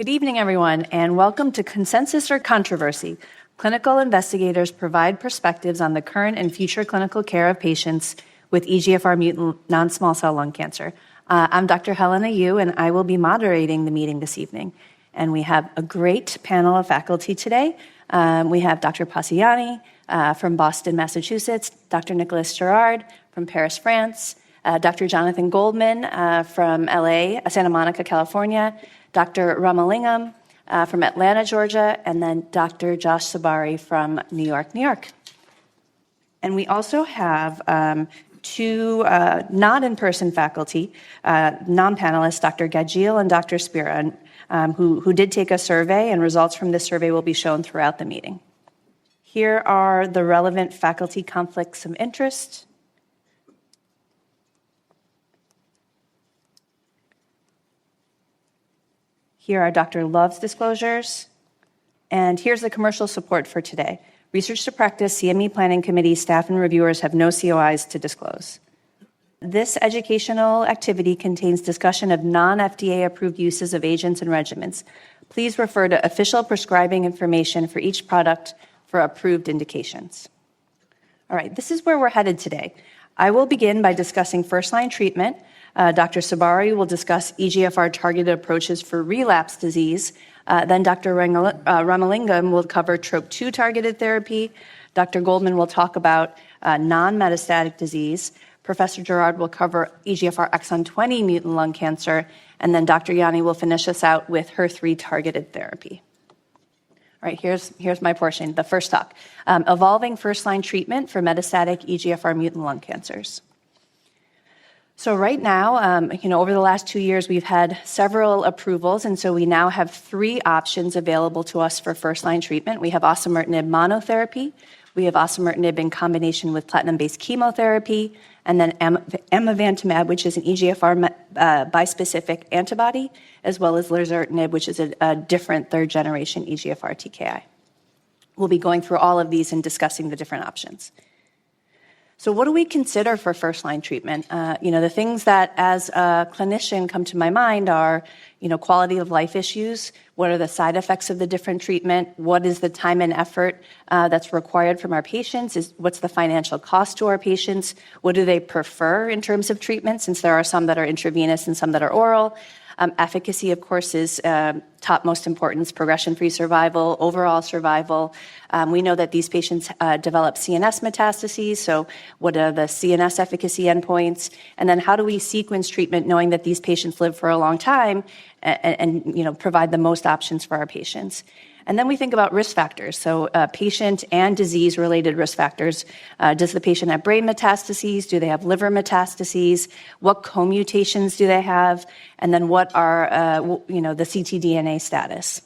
Good evening, everyone, and welcome to Consensus or Controversy. Clinical investigators provide perspectives on the current and future clinical care of patients with EGFR-mutant non-small cell lung cancer. I'm Dr. Helena Yu, and I will be moderating the meeting this evening. And we have a great panel of faculty today. We have Dr. Pasi Jänne from Boston, Massachusetts, Dr. Nicolas Girard from Paris, France, Dr. Jonathan Goldman from LA, Santa Monica, California, Dr. Ramalingam from Atlanta, Georgia, and then Dr. Josh Sabari from New York, New York. And we also have two not-in-person faculty, non-panelists, Dr. Gagil and Dr. Spira, who did take a survey, and results from this survey will be shown throughout the meeting. Here are the relevant faculty conflicts of interest. Here are Dr. Love's disclosures. And here's the commercial support for today. Research to Practice, CME Planning Committee, staff and reviewers have no COIs to disclose. This educational activity contains discussion of non-FDA approved uses of agents and regimens. Please refer to official prescribing information for each product for approved indications. All right, this is where we're headed today. I will begin by discussing first-line treatment. Dr. Sabari will discuss EGFR-targeted approaches for relapse disease. Then Dr. Ramalingam will cover TROP2 targeted therapy. Dr. Goldman will talk about non-metastatic disease. Professor Girard will cover EGFR exon 20 mutant lung cancer. And then Dr. Jänne will finish us out with HER3 targeted therapy. All right, here's my portion, the first talk. Evolving first-line treatment for metastatic EGFR mutant lung cancers. So right now, over the last 2 years, we've had several approvals, and so we now have 3 options available to us for first-line treatment. We have osimertinib monotherapy, we have osimertinib in combination with platinum-based chemotherapy, and then amivantamab, which is an EGFR bispecific antibody, as well as lazertinib, which is a different third-generation EGFR TKI. We'll be going through all of these and discussing the different options. So what do we consider for first-line treatment? The things that as a clinician come to my mind are, quality of life issues. What are the side effects of the different treatment? What is the time and effort that's required from our patients? What's the financial cost to our patients? What do they prefer in terms of treatment, since there are some that are intravenous and some that are oral? Efficacy, of course, is top most importance, progression-free survival, overall survival. We know that these patients develop CNS metastases, so what are the CNS efficacy endpoints? And then how do we sequence treatment knowing that these patients live for a long time and provide the most options for our patients? And then we think about risk factors, so patient and disease-related risk factors. Does the patient have brain metastases? Do they have liver metastases? What co-mutations do they have? And then what are, the ctDNA status?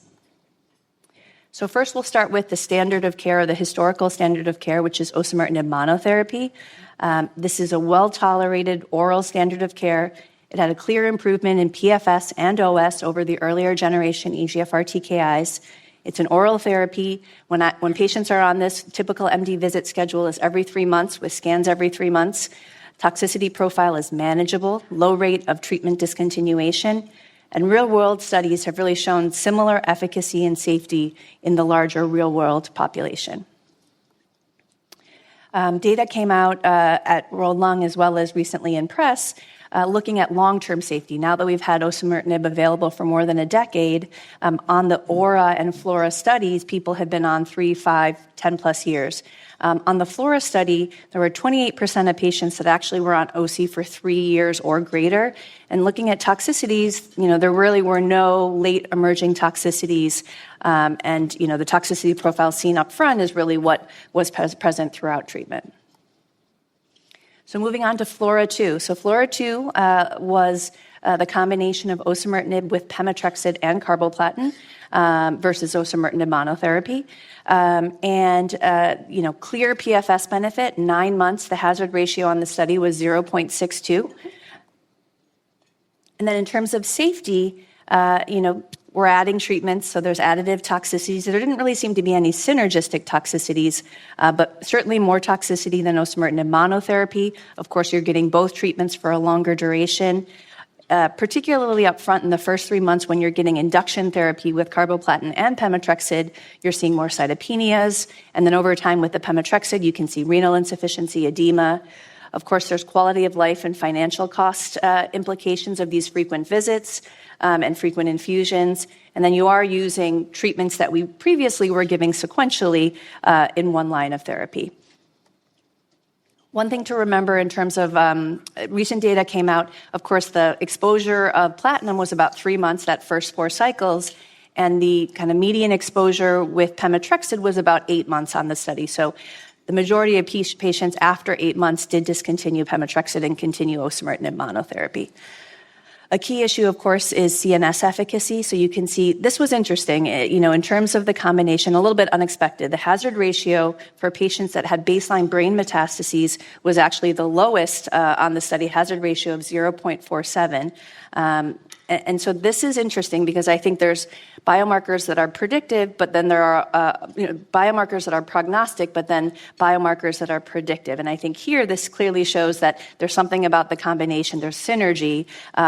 So first we'll start with the standard of care, or the historical standard of care, which is osimertinib monotherapy. This is a well-tolerated oral standard of care. It had a clear improvement in PFS and OS over the earlier generation EGFR TKIs. It's an oral therapy. When patients are on this, typical MD visit schedule is every 3 months with scans every 3 months. Toxicity profile is manageable, low rate of treatment discontinuation, and real-world studies have really shown similar efficacy and safety in the larger real-world population. Data came out at World Lung as well as recently in press looking at long-term safety. Now that we've had osimertinib available for more than a decade, on the AURA and FLORA studies, people have been on 3, 5, 10 plus years. On the FLORA study, there were 28% of patients that actually were on OC for 3 years or greater. And looking at toxicities, there really were no late emerging toxicities. And the toxicity profile seen up front is really what was present throughout treatment. So moving on to FLORA-2. So FLORA-2 was the combination of osimertinib with pemetrexed and carboplatin versus osimertinib monotherapy. Clear PFS benefit, 9 months. The hazard ratio on the study was 0.62. And then in terms of safety, we're adding treatments, so there's additive toxicities. There didn't really seem to be any synergistic toxicities, but certainly more toxicity than osimertinib monotherapy. Of course, you're getting both treatments for a longer duration. particularly up front in the first 3 months when you're getting induction therapy with carboplatin and pemetrexed, you're seeing more cytopenias. And then over time with the pemetrexed, you can see renal insufficiency, edema. Of course, there's quality of life and financial cost implications of these frequent visits and frequent infusions. And then you are using treatments that we previously were giving sequentially in one line of therapy. One thing to remember in terms of recent data came out, of course, the exposure of platinum was about 3 months, that first 4 cycles, and the kind of median exposure with pemetrexed was about 8 months on the study. So the majority of patients after 8 months did discontinue pemetrexed and continue osimertinib monotherapy. A key issue, of course, is CNS efficacy. So you can see this was interesting, in terms of the combination, a little bit unexpected. The hazard ratio for patients that had baseline brain metastases was actually the lowest on the study, hazard ratio of 0.47. And so this is interesting because I think there's biomarkers that are predictive, but then there are biomarkers that are prognostic, but then biomarkers that are predictive. And I think here this clearly shows that there's something about the combination, there's synergy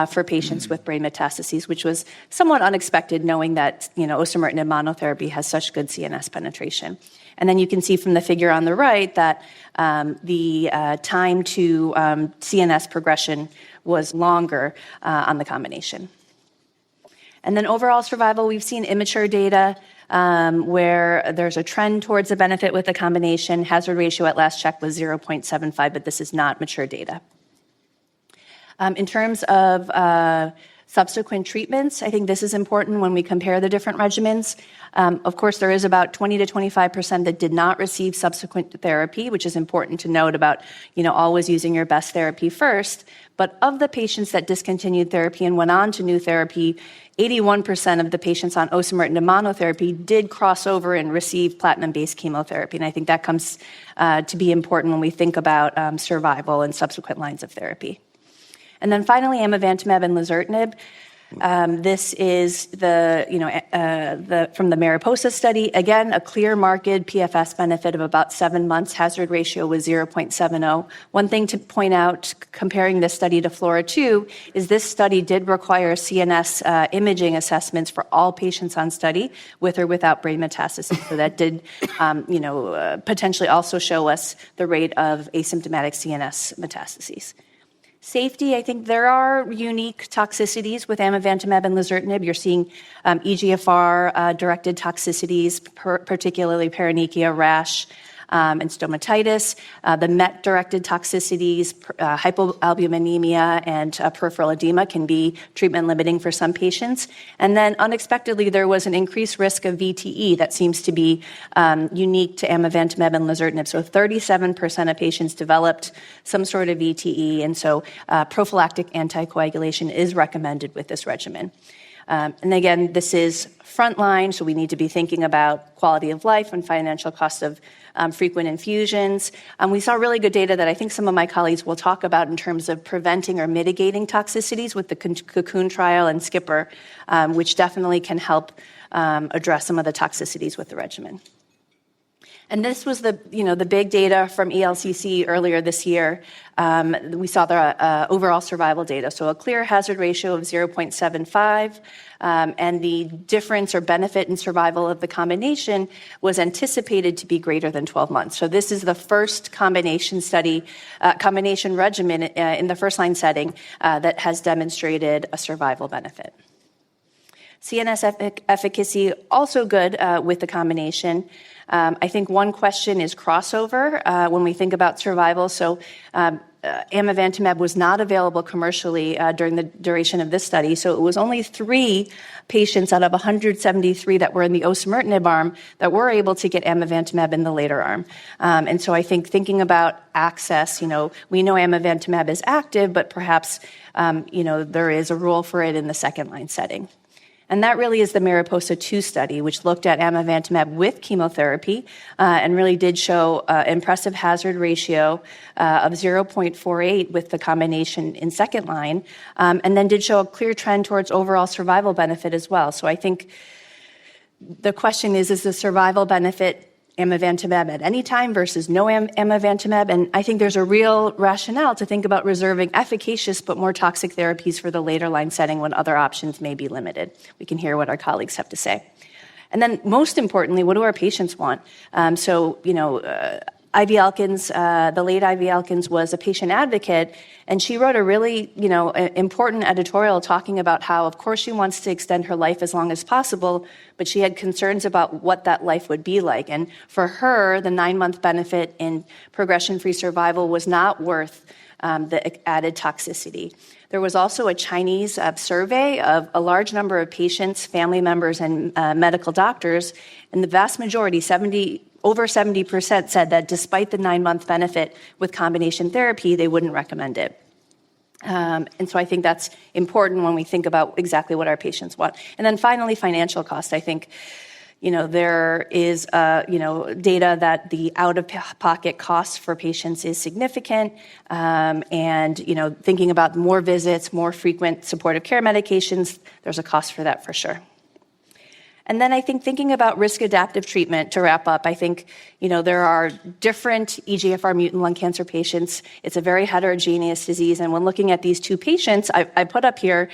for patients with brain metastases, which was somewhat unexpected knowing that osimertinib monotherapy has such good CNS penetration. And then you can see from the figure on the right that the time to CNS progression was longer on the combination. And then overall survival, we've seen immature data where there's a trend towards a benefit with the combination. Hazard ratio at last check was 0.75, but this is not mature data. In terms of subsequent treatments, I think this is important when we compare the different regimens. Of course, there is about 20 to 25% that did not receive subsequent therapy, which is important to note about, always using your best therapy first. But of the patients that discontinued therapy and went on to new therapy, 81% of the patients on osimertinib monotherapy did cross over and receive platinum-based chemotherapy. And I think that comes to be important when we think about survival and subsequent lines of therapy. And then finally, amivantamab and lazertinib. This is from the Mariposa study. Again, a clear marked PFS benefit of about 7 months. Hazard ratio was 0.70. One thing to point out, comparing this study to FLAURA2, is this study did require CNS imaging assessments for all patients on study, with or without brain metastasis. So that did, potentially also show us the rate of asymptomatic CNS metastases. Safety, I think there are unique toxicities with amivantamab and lazertinib. You're seeing EGFR-directed toxicities, particularly paronychia, rash, and stomatitis. The MET-directed toxicities, hypoalbuminemia, and peripheral edema can be treatment-limiting for some patients. And then unexpectedly, there was an increased risk of VTE that seems to be unique to amivantamab and lazertinib. So 37% of patients developed some sort of VTE, and so prophylactic anticoagulation is recommended with this regimen. And again, this is frontline, so we need to be thinking about quality of life and financial cost of frequent infusions. We saw really good data that I think some of my colleagues will talk about in terms of preventing or mitigating toxicities with the Cocoon trial and Skipper, which definitely can help address some of the toxicities with the regimen. And this was the big data from ELCC earlier this year. We saw the overall survival data. So a clear hazard ratio of 0.75, and the difference or benefit in survival of the combination was anticipated to be greater than 12 months. So this is the first combination regimen in the first-line setting that has demonstrated a survival benefit. CNS efficacy, also good with the combination. I think one question is crossover when we think about survival. So amivantamab was not available commercially during the duration of this study. So it was only 3 patients out of 173 that were in the osimertinib arm that were able to get amivantamab in the later arm. And so I think thinking about access, we know amivantamab is active, but perhaps, there is a role for it in the second-line setting. And that really is the Mariposa-2 study, which looked at amivantamab with chemotherapy and really did show impressive hazard ratio of 0.48 with the combination in second line, and then did show a clear trend towards overall survival benefit as well. So I think the question is the survival benefit amivantamab at any time versus no amivantamab. And I think there's a real rationale to think about reserving efficacious but more toxic therapies for the later line setting when other options may be limited. We can hear what our colleagues have to say. And then most importantly, what do our patients want? Ivy Elkins, the late Ivy Elkins, was a patient advocate, and she wrote a really, important editorial talking about how, of course, she wants to extend her life as long as possible, but she had concerns about what that life would be like. And for her, the 9-month benefit in progression-free survival was not worth the added toxicity. There was also a Chinese survey of a large number of patients, family members, and medical doctors, and the vast majority, over 70%, said that despite the 9-month benefit with combination therapy, they wouldn't recommend it. And so I think that's important when we think about exactly what our patients want. And then finally, financial cost. I think, there is, data that the out-of-pocket cost for patients is significant. And, thinking about more visits, more frequent supportive care medications, there's a cost for that for sure. And then I think thinking about risk-adaptive treatment, to wrap up, I think, there are different EGFR mutant lung cancer patients. It's a very heterogeneous disease. And when looking at these two patients, I put up here,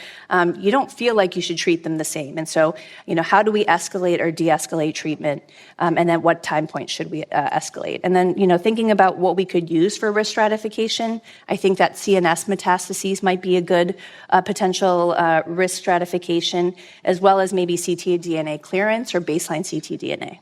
you don't feel like you should treat them the same. And so, how do we escalate or de-escalate treatment? And at what time point should we escalate? And then, thinking about what we could use for risk stratification, I think that CNS metastases might be a good potential risk stratification, as well as maybe ctDNA clearance or baseline ctDNA.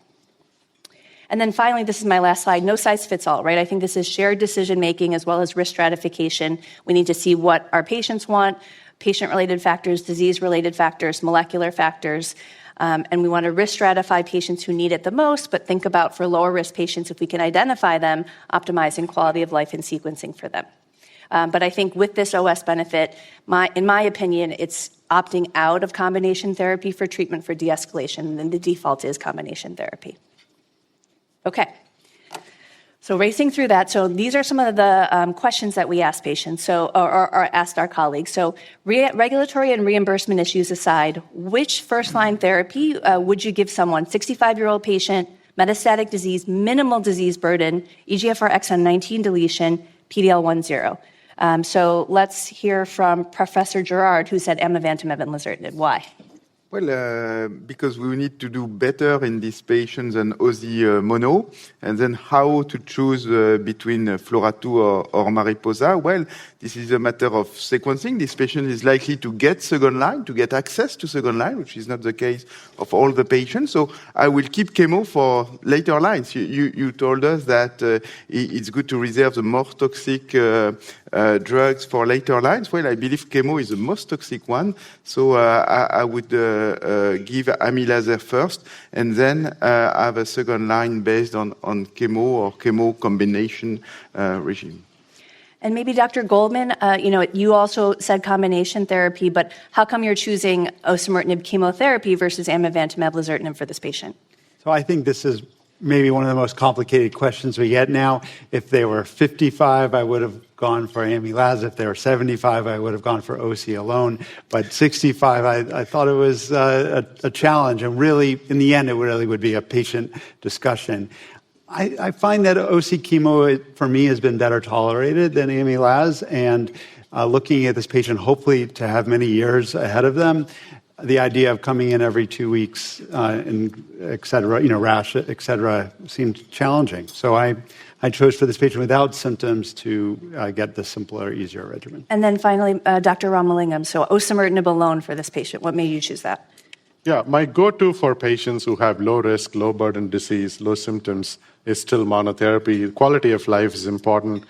And then finally, this is my last slide, no size fits all, right? I think this is shared decision-making as well as risk stratification. We need to see what our patients want, patient-related factors, disease-related factors, molecular factors, and we want to risk stratify patients who need it the most, but think about for lower-risk patients, if we can identify them, optimizing quality of life and sequencing for them. But I think with this OS benefit, in my opinion, it's opting out of combination therapy for treatment for de-escalation, and the default is combination therapy. Okay. So racing through that, so these are some of the questions that we asked patients, or asked our colleagues. So regulatory and reimbursement issues aside, which first-line therapy would you give someone, 65-year-old patient, metastatic disease, minimal disease burden, EGFR exon 19 deletion, PD-L1 0? So let's hear from Professor Girard, who said amivantamab and lazertinib. Why? Well, because we need to do better in these patients than OSI mono, and then how to choose between FLAURA2 or Mariposa. Well, this is a matter of sequencing. This patient is likely to get second line, to get access to second line, which is not the case of all the patients. So I will keep chemo for later lines. You told us that it's good to reserve the more toxic drugs for later lines. Well, I believe chemo is the most toxic one. So I would give Amilazer first, and then have a second line based on chemo or chemo combination regime. And maybe Dr. Goldman, you also said combination therapy, but how come you're choosing osimertinib chemotherapy versus amivantamab lazertinib for this patient? So I think this is maybe one of the most complicated questions we get now. If they were 55, I would have gone for Amilazer. If they were 75, I would have gone for OC alone. But 65, I thought it was a challenge. And really, in the end, it really would be a patient discussion. I find that OC chemo, for me, has been better tolerated than Amilaz. And looking at this patient, hopefully to have many years ahead of them, the idea of coming in every 2 weeks, and et cetera, rash, et cetera, seemed challenging. So I chose for this patient without symptoms to get the simpler, easier regimen. And then finally, Dr. Ramalingam, so osimertinib alone for this patient. What made you choose that? Yeah, my go-to for patients who have low risk, low burden disease, low symptoms is still monotherapy. Quality of life is important.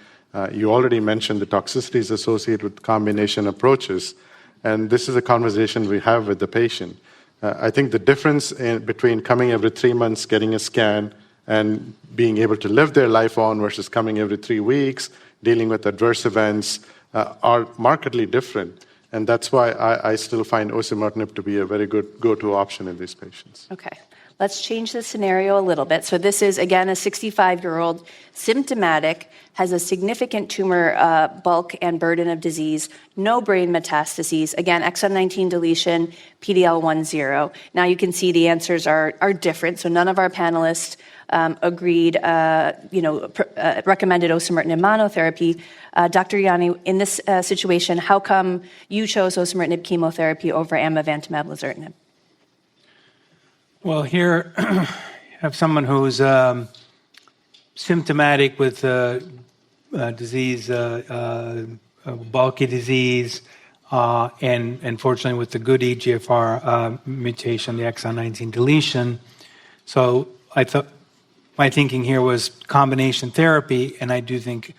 You already mentioned the toxicities associated with combination approaches. And this is a conversation we have with the patient. I think the difference between coming every 3 months, getting a scan, and being able to live their life on versus coming every 3 weeks, dealing with adverse events, are markedly different. And that's why I still find osimertinib to be a very good go-to option in these patients. Okay. Let's change the scenario a little bit. So this is, again, a 65-year-old, symptomatic, has a significant tumor bulk and burden of disease, no brain metastases, again, exon 19 deletion, PD-L1 Now you can see the answers are different. So none of our panelists agreed, recommended osimertinib monotherapy. Dr. Jänne, in this situation, how come you chose osimertinib chemotherapy over amivantamab lazertinib? Well, here you have someone who's symptomatic with disease, bulky disease, and unfortunately with the good EGFR mutation, the exon 19 deletion. So I thought my thinking here was combination therapy, and I do think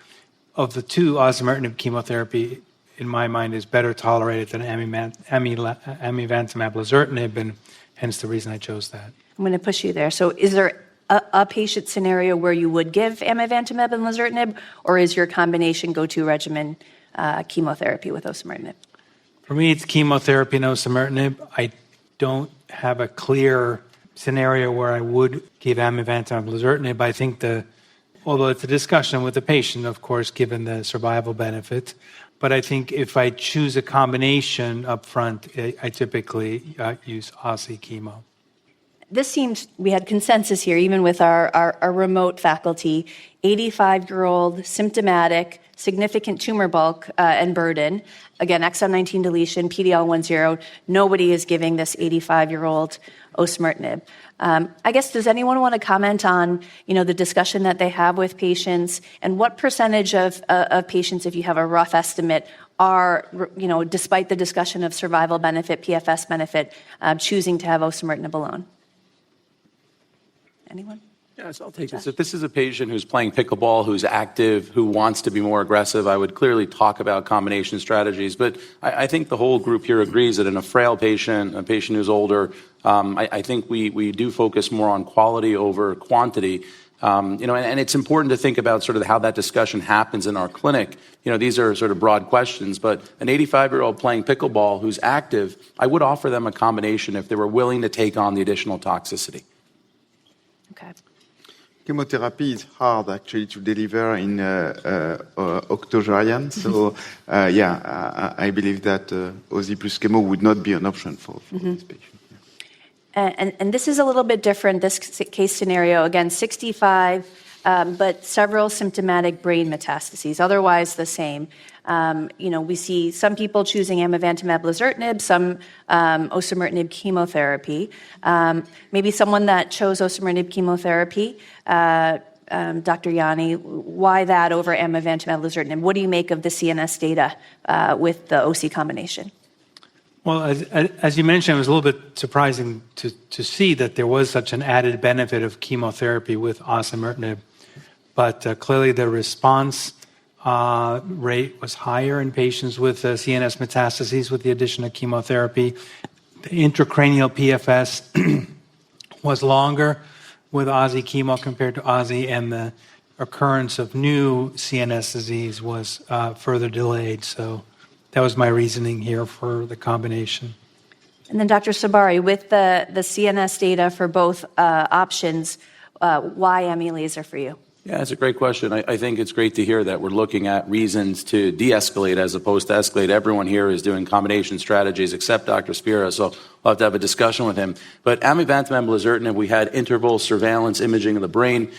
of the two, osimertinib chemotherapy, in my mind, is better tolerated than amivantamab lazertinib, and hence the reason I chose that. I'm going to push you there. So is there a patient scenario where you would give amivantamab and lazertinib, or is your combination go-to regimen chemotherapy with osimertinib? For me, it's chemotherapy and osimertinib. I don't have a clear scenario where I would give amivantamab lazertinib. I think although it's a discussion with the patient, of course, given the survival benefit, but I think if I choose a combination up front, I typically use OSI chemo. This seems, we had consensus here, even with our remote faculty, 85-year-old, symptomatic, significant tumor bulk and burden. Again, exon 19 deletion, PD-L1 nobody is giving this 85-year-old osimertinib. I guess, does anyone want to comment on, the discussion that they have with patients, and what percentage of patients, if you have a rough estimate, are, despite the discussion of survival benefit, PFS benefit, choosing to have osimertinib alone? Anyone? Yes, I'll take this. If this is a patient who's playing pickleball, who's active, who wants to be more aggressive, I would clearly talk about combination strategies. But I think the whole group here agrees that in a frail patient, a patient who's older, I think we do focus more on quality over quantity. And it's important to think about sort of how that discussion happens in our clinic. These are sort of broad questions, but an 85-year-old playing pickleball who's active, I would offer them a combination if they were willing to take on the additional toxicity. Okay. Chemotherapy is hard actually to deliver in octogenarian. So, I believe that OSI plus chemo would not be an option for this patient. And this is a little bit different, this case scenario. Again, 65, but several symptomatic brain metastases, otherwise the same. We see some people choosing amivantamab lazertinib, some osimertinib chemotherapy. Maybe someone that chose osimertinib chemotherapy, Dr. Jänne, why that over amivantamab lazertinib? What do you make of the CNS data with the OC combination? Well, as you mentioned, it was a little bit surprising to see that there was such an added benefit of chemotherapy with osimertinib, but clearly the response rate was higher in patients with CNS metastases with the addition of chemotherapy. The intracranial PFS was longer with OSI chemo compared to OSI, and the occurrence of new CNS disease was further delayed. So that was my reasoning here for the combination. And then Dr. Sabari, with the CNS data for both options, why Emi laser for you? Yeah, that's a great question. I think it's great to hear that we're looking at reasons to de-escalate as opposed to escalate. Everyone here is doing combination strategies except Dr. Spira, so we'll have to have a discussion with him. But amivantamab lazertinib, we had interval surveillance imaging of the brain.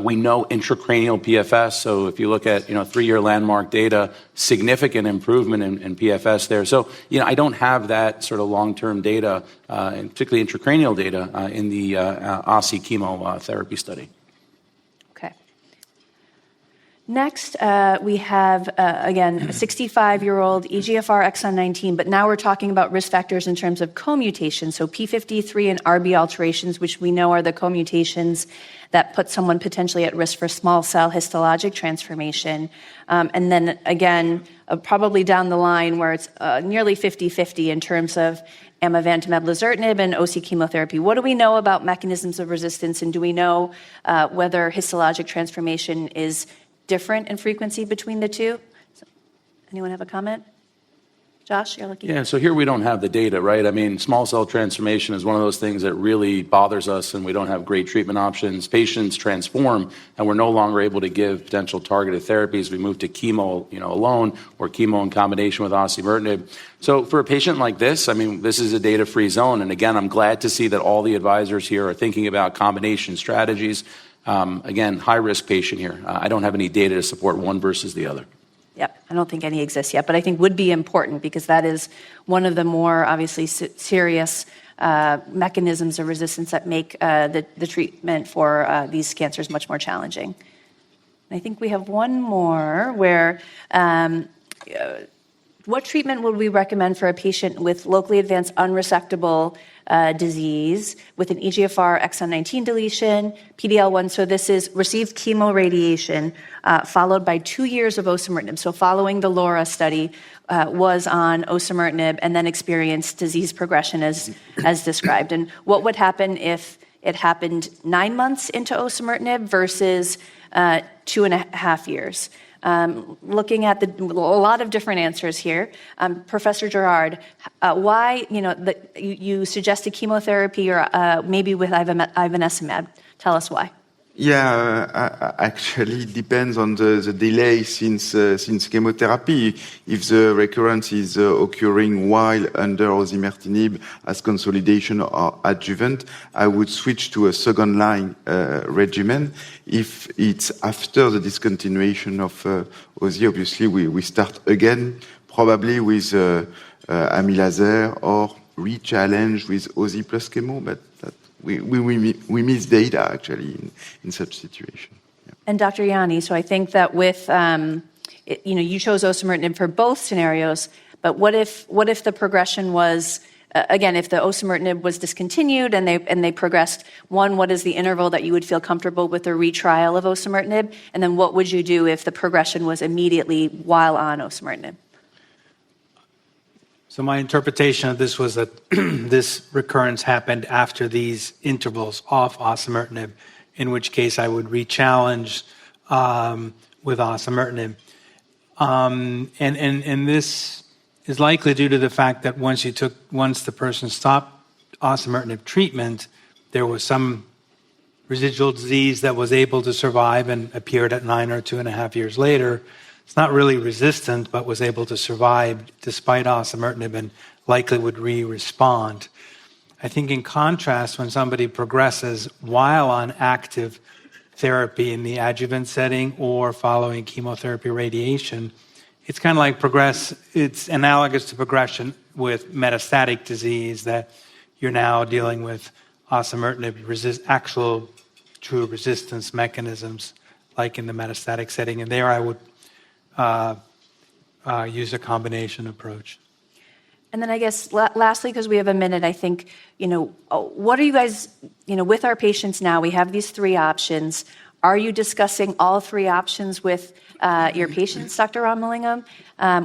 We know intracranial PFS, so if you look at 3-year landmark data, significant improvement in PFS there. So I don't have that sort of long-term data, and particularly intracranial data in the OSI chemotherapy study. Next, we have, again, a 65-year-old EGFR exon 19, but now we're talking about risk factors in terms of co-mutations, so P53 and RB alterations, which we know are the co-mutations that put someone potentially at risk for small cell histologic transformation. And then, again, probably down the line where it's nearly 50-50 in terms of amivantamab lazertinib and OC chemotherapy. What do we know about mechanisms of resistance, and do we know whether histologic transformation is different in frequency between the two? Anyone have a comment? Josh, you're looking. Yeah, so here we don't have the data, right? I mean, small cell transformation is one of those things that really bothers us, and we don't have great treatment options. Patients transform, and we're no longer able to give potential targeted therapies. We move to chemo, alone, or chemo in combination with osimertinib. So for a patient like this, I mean, this is a data-free zone, and again, I'm glad to see that all the advisors here are thinking about combination strategies. Again, high-risk patient here. I don't have any data to support one versus the other. Yep, I don't think any exists yet, but I think would be important because that is one of the more obviously serious mechanisms of resistance that make the treatment for these cancers much more challenging. And I think we have one more where what treatment would we recommend for a patient with locally advanced unresectable disease with an EGFR exon 19 deletion, PD-L1. So this is received chemoradiation followed by 2 years of osimertinib. So following the LAURA study was on osimertinib and then experienced disease progression as described. And what would happen if it happened 9 months into osimertinib versus 2.5 years? Looking at a lot of different answers here. Professor Girard, why, you suggested chemotherapy or maybe with ivonescimab. Tell us why. Yeah, actually it depends on the delay since chemotherapy. If the recurrence is occurring while under osimertinib as consolidation or adjuvant, I would switch to a second line regimen. If it's after the discontinuation of OSI, obviously we start again, probably with amylaser or re-challenge with OSI plus chemo, but we miss data actually in such situation. Yeah. And Dr. Jänne, so I think that with you chose osimertinib for both scenarios, but what if the progression was again, if the osimertinib was discontinued and they progressed, what is the interval that you would feel comfortable with a retrial of osimertinib, and then what would you do if the progression was immediately while on osimertinib? So my interpretation of this was that this recurrence happened after these intervals off osimertinib, in which case I would re-challenge with osimertinib. And this is likely due to the fact that once the person stopped osimertinib treatment, there was some residual disease that was able to survive and appeared at 9 or 2.5 years later. It's not really resistant, but was able to survive despite osimertinib and likely would respond. I think in contrast, when somebody progresses while on active therapy in the adjuvant setting or following chemotherapy radiation, it's kind of like it's analogous to progression with metastatic disease, that you're now dealing with osimertinib actual true resistance mechanisms like in the metastatic setting. And there I would use a combination approach. And then I guess lastly, because we have a minute, I think, what are you guys, with our patients now, we have these 3 options. Are you discussing all 3 options with your patients, Dr. Ramalingam?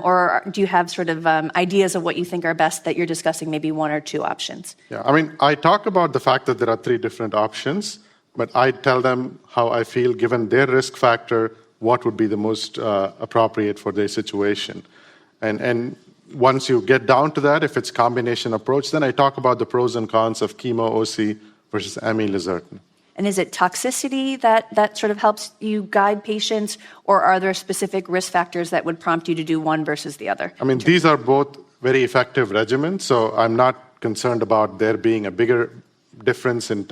Or do you have sort of ideas of what you think are best that you're discussing, maybe 1 or 2 options? Yeah, I mean, I talk about the fact that there are 3 different options, but I tell them how I feel given their risk factor, what would be the most appropriate for their situation. And once you get down to that, if it's combination approach, then I talk about the pros and cons of chemo, OC versus amylazertinib. And is it toxicity that sort of helps you guide patients, or are there specific risk factors that would prompt you to do one versus the other? I mean, these are both very effective regimens, so I'm not concerned about there being a bigger difference in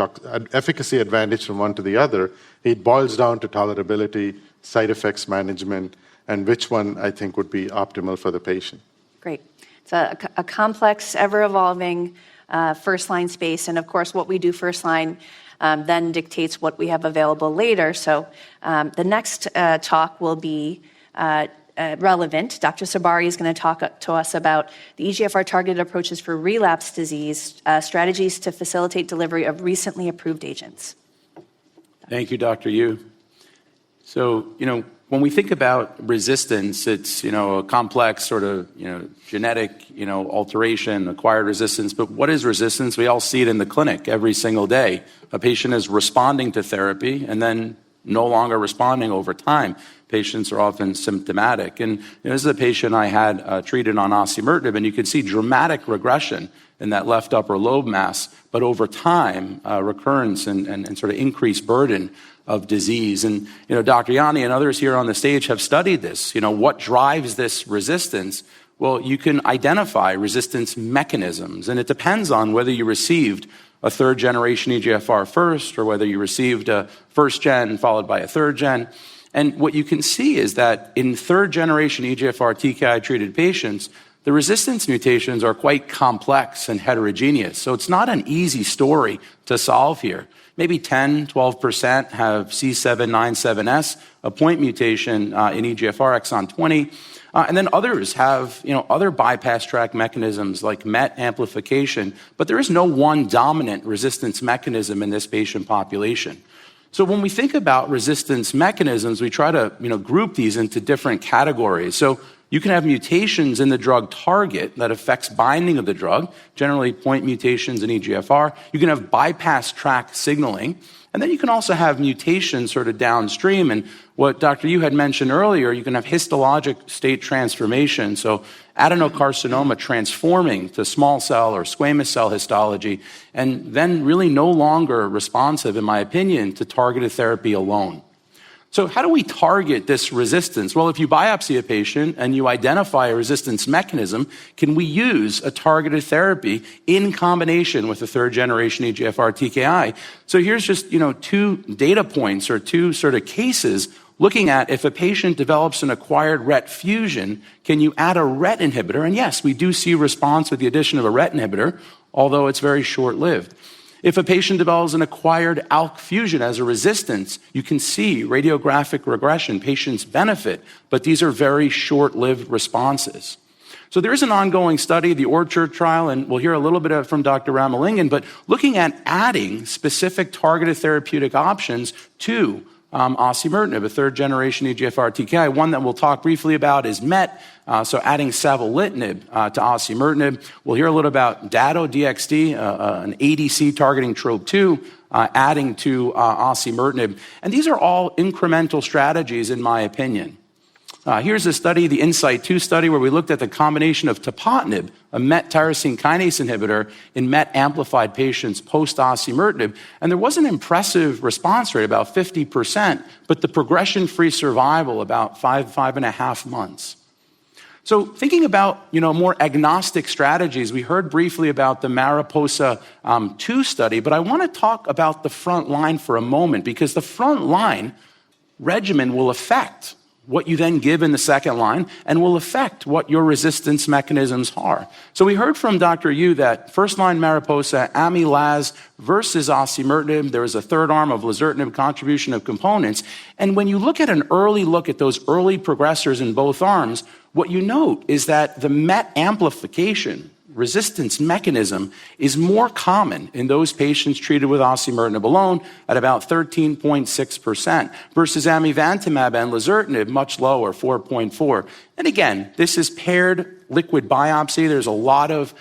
efficacy advantage from one to the other. It boils down to tolerability, side effects management, and which one I think would be optimal for the patient. Great. It's a complex, ever-evolving first-line space, and of course what we do first-line then dictates what we have available later. So the next talk will be relevant. Dr. Sabari is going to talk to us about the EGFR-targeted approaches for relapse disease, strategies to facilitate delivery of recently approved agents. Thank you, Dr. Yu. So, when we think about resistance, it's, a complex sort of, genetic, alteration, acquired resistance. But what is resistance? We all see it in the clinic every single day. A patient is responding to therapy and then no longer responding over time. patients are often symptomatic. And this is a patient I had treated on osimertinib, and you could see dramatic regression in that left upper lobe mass, but over time, recurrence and sort of increased burden of disease. And, Dr. Jänne and others here on the stage have studied this. What drives this resistance? Well, you can identify resistance mechanisms, and it depends on whether you received a third-generation EGFR first or whether you received a first-gen followed by a third-gen. And what you can see is that in third-generation EGFR TKI-treated patients, the resistance mutations are quite complex and heterogeneous. So it's not an easy story to solve here. Maybe 10, 12% have C797S, a point mutation in EGFR exon 20. And then others have, other bypass track mechanisms like MET amplification, but there is no one dominant resistance mechanism in this patient population. So when we think about resistance mechanisms, we try to, group these into different categories. So you can have mutations in the drug target that affects binding of the drug, generally point mutations in EGFR. You can have bypass track signaling. And then you can also have mutations sort of downstream. And what Dr. Yu had mentioned earlier, you can have histologic state transformation. So adenocarcinoma transforming to small cell or squamous cell histology, and then really no longer responsive, in my opinion, to targeted therapy alone. So how do we target this resistance? Well, if you biopsy a patient and you identify a resistance mechanism, can we use a targeted therapy in combination with a third-generation EGFR TKI? So here's just, two data points or two sort of cases looking at if a patient develops an acquired RET fusion, can you add a RET inhibitor? And yes, we do see response with the addition of a RET inhibitor, although it's very short-lived. If a patient develops an acquired ALK fusion as a resistance, you can see radiographic regression, patients benefit, but these are very short-lived responses. So there is an ongoing study, the Orchard trial, and we'll hear a little bit from Dr. Ramalingam, but looking at adding specific targeted therapeutic options to osimertinib, a third-generation EGFR TKI. One that we'll talk briefly about is MET, so adding savolitinib to osimertinib. We'll hear a little about Dato-DXd, an ADC targeting TROP2, adding to osimertinib. And these are all incremental strategies, in my opinion. Here's a study, the INSIGHT-2 study, where we looked at the combination of tepotinib, a MET tyrosine kinase inhibitor, in MET-amplified patients post-osimertinib. And there was an impressive response rate, about 50%, but the progression-free survival, about 5.5 months. So thinking about, more agnostic strategies, we heard briefly about the Mariposa-2 study, but I want to talk about the front line for a moment, because the front line regimen will affect what you then give in the second line, and will affect what your resistance mechanisms are. So we heard from Dr. Yu that first-line Mariposa, Ami-Laz versus osimertinib, there was a third arm of lazertinib contribution of components. And when you look at an early look at those early progressors in both arms, what you note is that the MET amplification resistance mechanism is more common in those patients treated with osimertinib alone at about 13.6% versus amivantamab and lazertinib much lower, 4.4. And again, this is paired liquid biopsy. There's a lot of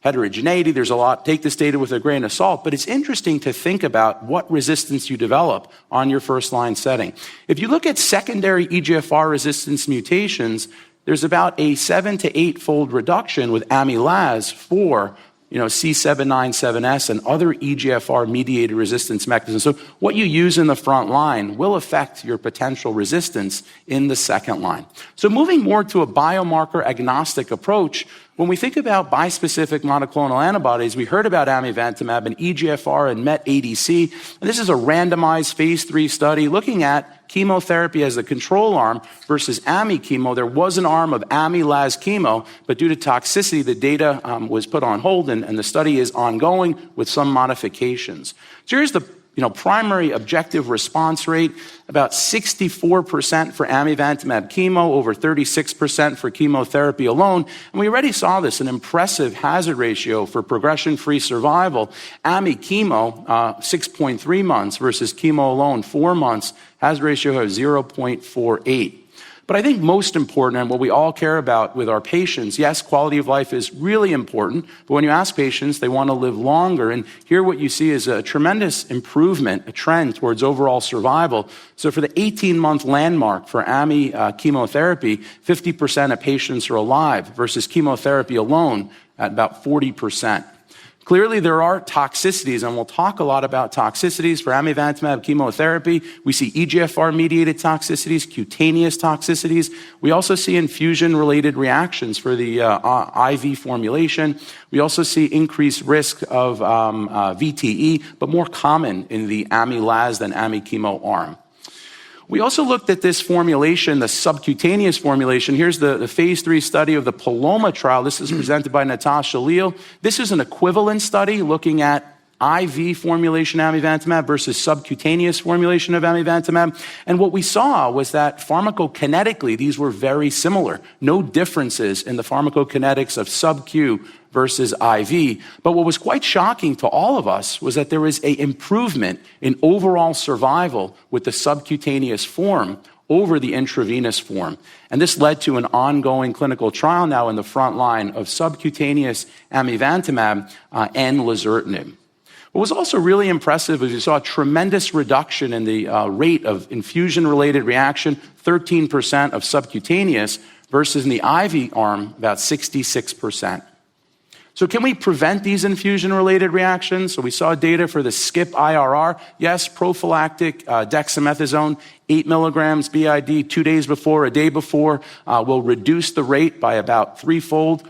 heterogeneity. There's a lot. Take this data with a grain of salt, but it's interesting to think about what resistance you develop on your first-line setting. If you look at secondary EGFR resistance mutations, there's about a 7 to 8-fold reduction with Ami-Laz for C797S and other EGFR-mediated resistance mechanisms. So what you use in the front line will affect your potential resistance in the second line. So moving more to a biomarker-agnostic approach, when we think about bispecific monoclonal antibodies, we heard about amivantamab and EGFR and MET ADC. And this is a randomized phase 3 study looking at chemotherapy as a control arm versus Ami chemo. There was an arm of Ami-Laz chemo, but due to toxicity, the data was put on hold, and the study is ongoing with some modifications. So here's the primary objective response rate, about 64% for amivantamab chemo, over 36% for chemotherapy alone. And we already saw this, an impressive hazard ratio for progression-free survival. Ami chemo, 6.3 months versus chemo alone, 4 months, hazard ratio of 0.48. But I think most important, and what we all care about with our patients, yes, quality of life is really important, but when you ask patients, they want to live longer. And here what you see is a tremendous improvement, a trend towards overall survival. So for the 18-month landmark for AMI chemotherapy, 50% of patients are alive versus chemotherapy alone at about 40%. Clearly, there are toxicities, and we'll talk a lot about toxicities for amivantamab chemotherapy. We see EGFR-mediated toxicities, cutaneous toxicities. We also see infusion-related reactions for the IV formulation. We also see increased risk of VTE, but more common in the ami-Laz than ami-chemo arm. We also looked at this formulation, the subcutaneous formulation. Here's the phase 3 study of the Paloma trial. This is presented by Natasha Leal. This is an equivalent study looking at IV formulation amivantamab versus subcutaneous formulation of amivantamab. And what we saw was that pharmacokinetically, these were very similar. No differences in the pharmacokinetics of sub-Q versus IV. But what was quite shocking to all of us was that there was an improvement in overall survival with the subcutaneous form over the intravenous form. And this led to an ongoing clinical trial now in the front line of subcutaneous amivantamab and lazertinib. What was also really impressive is you saw a tremendous reduction in the rate of infusion-related reaction, 13% of subcutaneous, versus in the IV arm, about 66%. So can we prevent these infusion-related reactions? So we saw data for the SKIP IRR. Yes, prophylactic dexamethasone, 8 milligrams BID 2 days before, a day before, will reduce the rate by about threefold.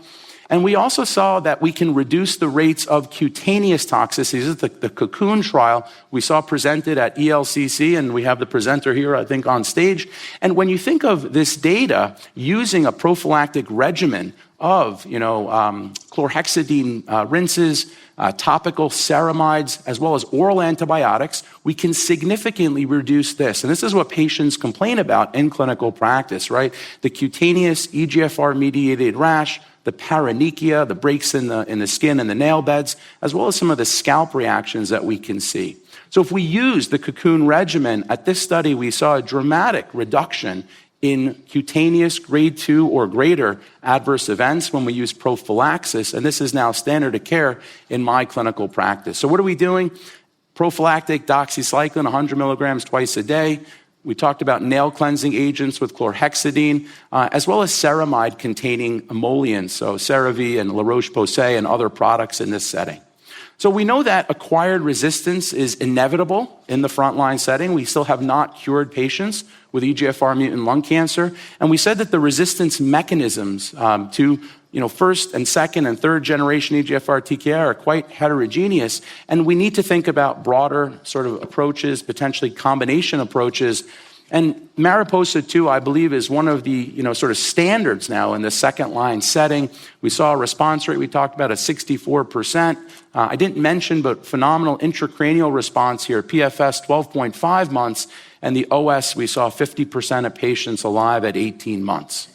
And we also saw that we can reduce the rates of cutaneous toxicities. This is the Cocoon trial we saw presented at ELCC, and we have the presenter here, I think, on stage. And when you think of this data using a prophylactic regimen of, chlorhexidine rinses, topical ceramides, as well as oral antibiotics, we can significantly reduce this. And this is what patients complain about in clinical practice, right? The cutaneous EGFR-mediated rash, the paronychia, the breaks in the skin and the nail beds, as well as some of the scalp reactions that we can see. So if we use the Cocoon regimen, at this study we saw a dramatic reduction in cutaneous grade 2 or greater adverse events when we use prophylaxis, and this is now standard of care in my clinical practice. So what are we doing? Prophylactic doxycycline, 100 milligrams twice a day. We talked about nail cleansing agents with chlorhexidine, as well as ceramide-containing emollients, so CeraVe and La Roche-Posay and other products in this setting. So we know that acquired resistance is inevitable in the frontline setting. We still have not cured patients with EGFR mutant lung cancer. And we said that the resistance mechanisms to first and second and third generation EGFR TKI are quite heterogeneous. And we need to think about broader sort of approaches, potentially combination approaches. And Mariposa 2, I believe, is one of the sort of standards now in the second line setting. We saw a response rate we talked about at 64%. I didn't mention, but phenomenal intracranial response here, PFS 12.5 months, and the OS we saw 50% of patients alive at 18 months.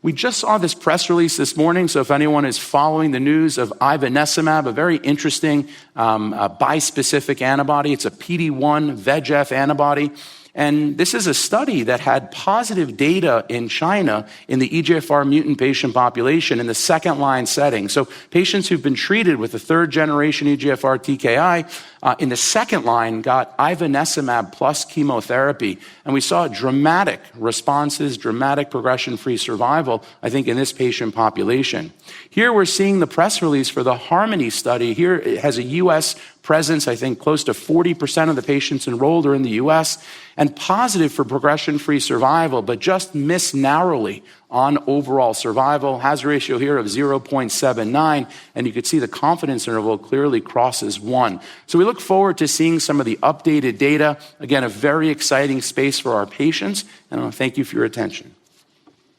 We just saw this press release this morning, so if anyone is following the news of ivonescimab, a very interesting bispecific antibody, it's a PD-1 VEGF antibody. And this is a study that had positive data in China in the EGFR mutant patient population in the second line setting. So patients who've been treated with the third generation EGFR TKI in the second line got ivonescimab plus chemotherapy. And we saw dramatic responses, dramatic progression-free survival, I think, in this patient population. Here we're seeing the press release for the Harmony study. Here it has a U.S. presence. I think close to 40% of the patients enrolled are in the U.S. and positive for progression-free survival, but just missed narrowly on overall survival. Hazard ratio here of 0.79, and you can see the confidence interval clearly crosses 1. So we look forward to seeing some of the updated data. Again, a very exciting space for our patients, and I want to thank you for your attention.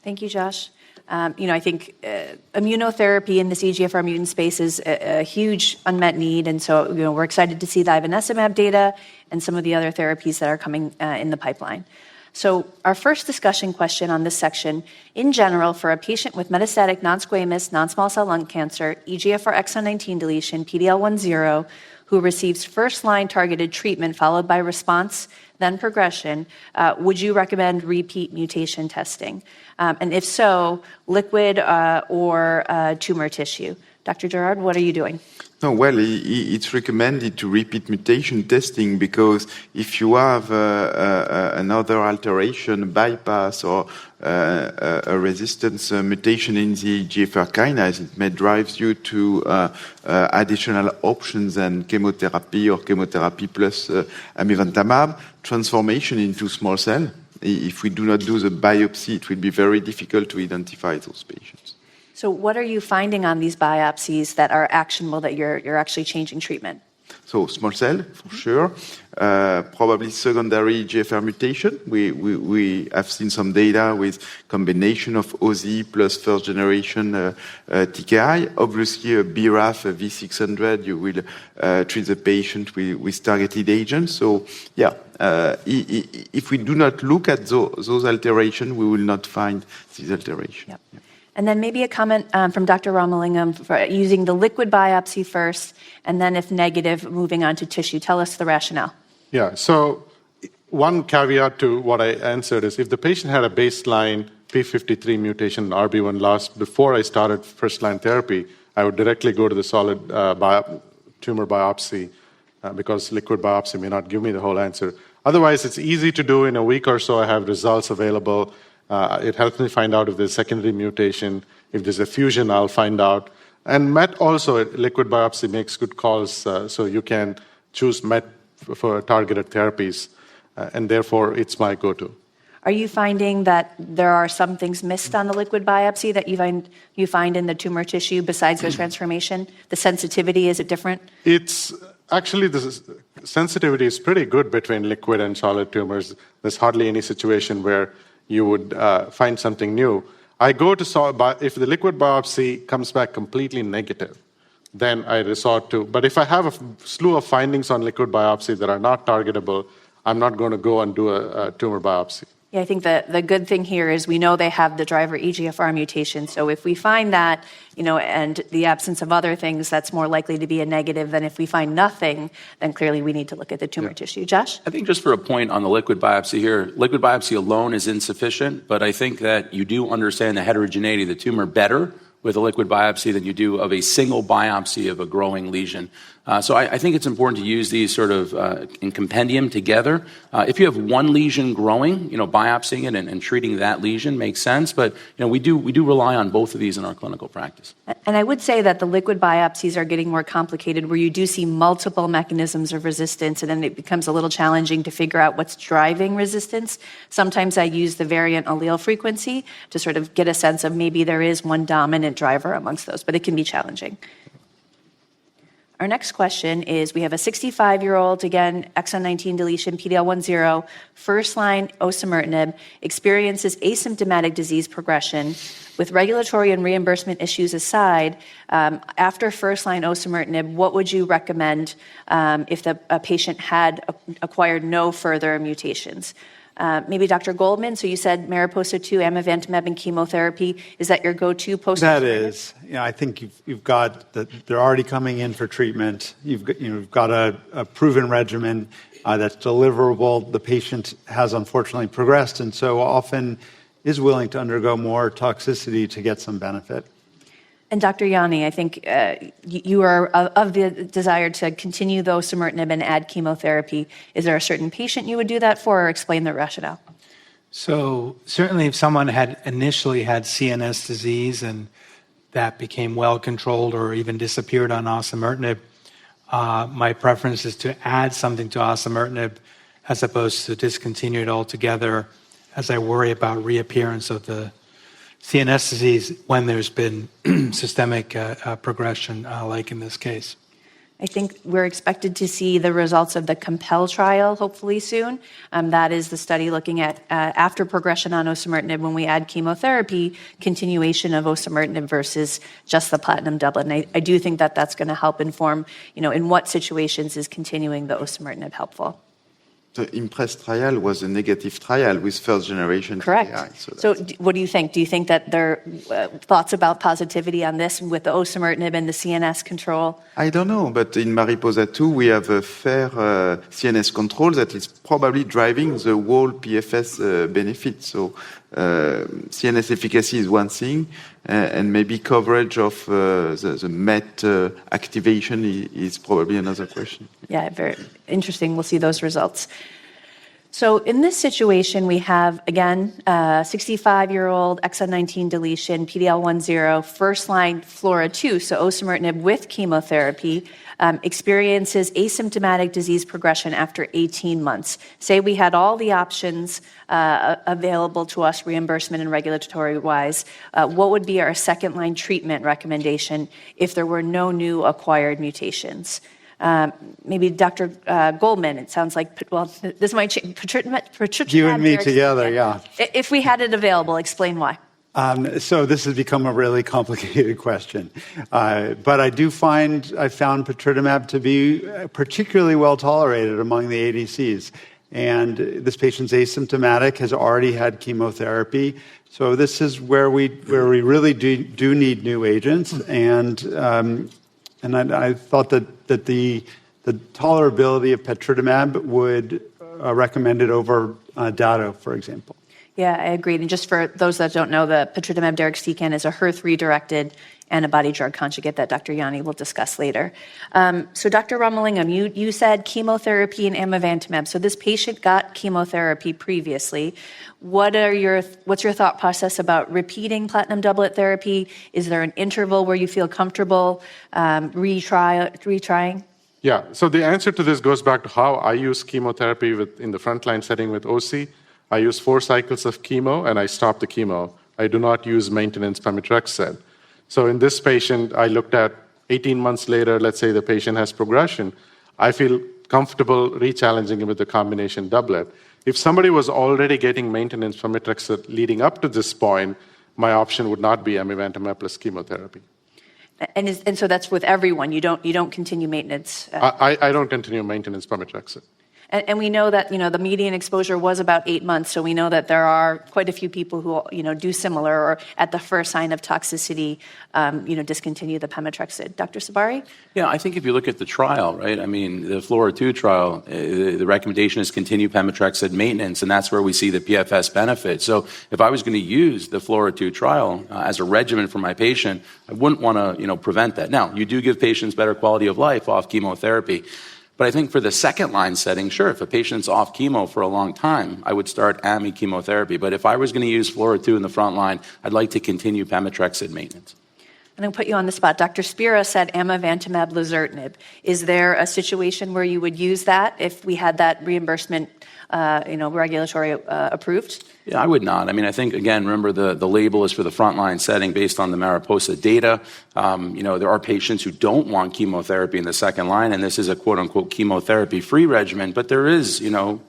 Thank you, Josh. I think immunotherapy in this EGFR mutant space is a huge unmet need, and so we're excited to see the ivonescimab data and some of the other therapies that are coming in the pipeline. So our first discussion question on this section, in general, for a patient with metastatic non-squamous non-small cell lung cancer, EGFR exon 19 deletion, PD-L1 0, who receives first-line targeted treatment followed by response, then progression, would you recommend repeat mutation testing? And if so, liquid or tumor tissue? Dr. Girard, what are you doing? No, well, it's recommended to repeat mutation testing because if you have another alteration, bypass, or a resistance mutation in the EGFR kinase, it may drive you to additional options and chemotherapy or chemotherapy plus amivantamab, transformation into small cell. If we do not do the biopsy, it will be very difficult to identify those patients. So what are you finding on these biopsies that are actionable, that you're actually changing treatment? So small cell, for sure. Probably secondary EGFR mutation. We have seen some data with combination of OZ plus first generation TKI. Obviously, a BRAF V600, you will treat the patient with targeted agents. So, yeah, if we do not look at those alterations, we will not find these alterations. Yep. And then maybe a comment from Dr. Ramalingam for using the liquid biopsy first, and then if negative, moving on to tissue. Tell us the rationale. Yeah, so one caveat to what I answered is if the patient had a baseline P53 mutation in RB1 loss before I started first-line therapy, I would directly go to the solid tumor biopsy because liquid biopsy may not give me the whole answer. Otherwise, it's easy to do in a week or so. I have results available. It helps me find out if there's secondary mutation. If there's a fusion, I'll find out. And MET also, liquid biopsy makes good calls, so you can choose MET for targeted therapies, and therefore it's my go-to. Are you finding that there are some things missed on the liquid biopsy that you find in the tumor tissue besides the transformation? The sensitivity, is it different? It's actually, the sensitivity is pretty good between liquid and solid tumors. There's hardly any situation where you would find something new. I go to if the liquid biopsy comes back completely negative, then I resort to, but if I have a slew of findings on liquid biopsy that are not targetable, I'm not going to go and do a tumor biopsy. Yeah, I think the good thing here is we know they have the driver EGFR mutation. So if we find that, and the absence of other things, that's more likely to be a negative than if we find nothing, then clearly we need to look at the tumor tissue. Josh? I think just for a point on the liquid biopsy here, liquid biopsy alone is insufficient, but I think that you do understand the heterogeneity of the tumor better with a liquid biopsy than you do of a single biopsy of a growing lesion. So I think it's important to use these sort of in compendium together. If you have one lesion growing, biopsying it and treating that lesion makes sense. But we do rely on both of these in our clinical practice. And I would say that the liquid biopsies are getting more complicated, where you do see multiple mechanisms of resistance, and then it becomes a little challenging to figure out what's driving resistance. Sometimes I use the variant allele frequency to sort of get a sense of maybe there is one dominant driver amongst those, but it can be challenging. Our next question is, we have a 65-year-old, again, exon 19 deletion, PD-L1 first-line osimertinib, experiences asymptomatic disease progression. With regulatory and reimbursement issues aside, after first-line osimertinib, what would you recommend if a patient had acquired no further mutations? Maybe Dr. Goldman, so you said Mariposa-2, amivantamab, and chemotherapy. Is that your go-to post? That is. I think you've got that they're already coming in for treatment. You've got a proven regimen that's deliverable. The patient has unfortunately progressed, and so often is willing to undergo more toxicity to get some benefit. And Dr. Jänne, I think you are of the desire to continue the osimertinib and add chemotherapy. Is there a certain patient you would do that for, or explain the rationale? So certainly if someone had initially had CNS disease and that became well controlled or even disappeared on osimertinib, my preference is to add something to osimertinib as opposed to discontinue it altogether, as I worry about reappearance of the CNS disease when there's been systemic progression, like in this case. I think we're expected to see the results of the COMPEL trial hopefully soon. That is the study looking at after progression on osimertinib, when we add chemotherapy, continuation of osimertinib versus just the platinum doublet. And I do think that that's going to help inform, in what situations is continuing the osimertinib helpful. The IMPRESS trial was a negative trial with first-generation Correct. TKI. So what do you think? Do you think that there are thoughts about positivity on this with the osimertinib and the CNS control? I don't know, but in MARIPOSA-2, we have a fair CNS control that is probably driving the whole PFS benefit. So CNS efficacy is one thing, and maybe coverage of the MET activation is probably another question. Yeah, very interesting. We'll see those results. So in this situation, we have, again, 65-year-old exon 19 deletion, PD-L1 first-line FLAURA2, so osimertinib with chemotherapy, experiences asymptomatic disease progression after 18 months. Say we had all the options available to us, reimbursement and regulatory-wise, what would be our second-line treatment recommendation if there were no new acquired mutations? Maybe Dr. Goldman, it sounds like, well, this might change. You and me together, yeah. If we had it available, explain why. So this has become a really complicated question. But I found patritumab to be particularly well tolerated among the ADCs. And this patient's asymptomatic, has already had chemotherapy. So this is where we really do need new agents. And I thought that the tolerability of patritumab would recommend it over Dato, for example. Yeah, I agreed. And just for those that don't know, the patritumab deruxtecan is a HER3-directed antibody-drug conjugate that Dr. Jänne will discuss later. So Dr. Ramalingam, you said chemotherapy and amivantamab. So this patient got chemotherapy previously. What's your thought process about repeating platinum doublet therapy? Is there an interval where you feel comfortable retrying? Yeah, so the answer to this goes back to how I use chemotherapy in the frontline setting with OC. I use 4 cycles of chemo, and I stop the chemo. I do not use maintenance pemetrexed. So in this patient, I looked at 18 months later, let's say the patient has progression. I feel comfortable re-challenging him with the combination doublet. If somebody was already getting maintenance pemetrexed leading up to this point, my option would not be amivantamab plus chemotherapy. And so that's with everyone. You don't continue maintenance. I don't continue maintenance pemetrexed. And we know that, the median exposure was about 8 months, so we know that there are quite a few people who, do similar or at the first sign of toxicity, discontinue the pemetrexed. Dr. Sabari? Yeah, I think if you look at the trial, right, I mean, the FLAURA2 trial, the recommendation is continue pemetrexed maintenance, and that's where we see the PFS benefit. So if I was going to use the FLAURA2 trial as a regimen for my patient, I wouldn't want to, prevent that. Now, you do give patients better quality of life off chemotherapy. But I think for the second-line setting, sure, if a patient's off chemo for a long time, I would start AMI chemotherapy. But if I was going to use FLAURA2 in the front line, I'd like to continue pemetrexed maintenance. I'm going to put you on the spot. Dr. Spira said amivantamab lazertinib. Is there a situation where you would use that if we had that reimbursement, regulatory approved? Yeah, I would not. I mean, I think, again, remember the label is for the frontline setting based on the MARIPOSA data. There are patients who don't want chemotherapy in the second line, and this is a quote-unquote chemotherapy-free regimen, but there is,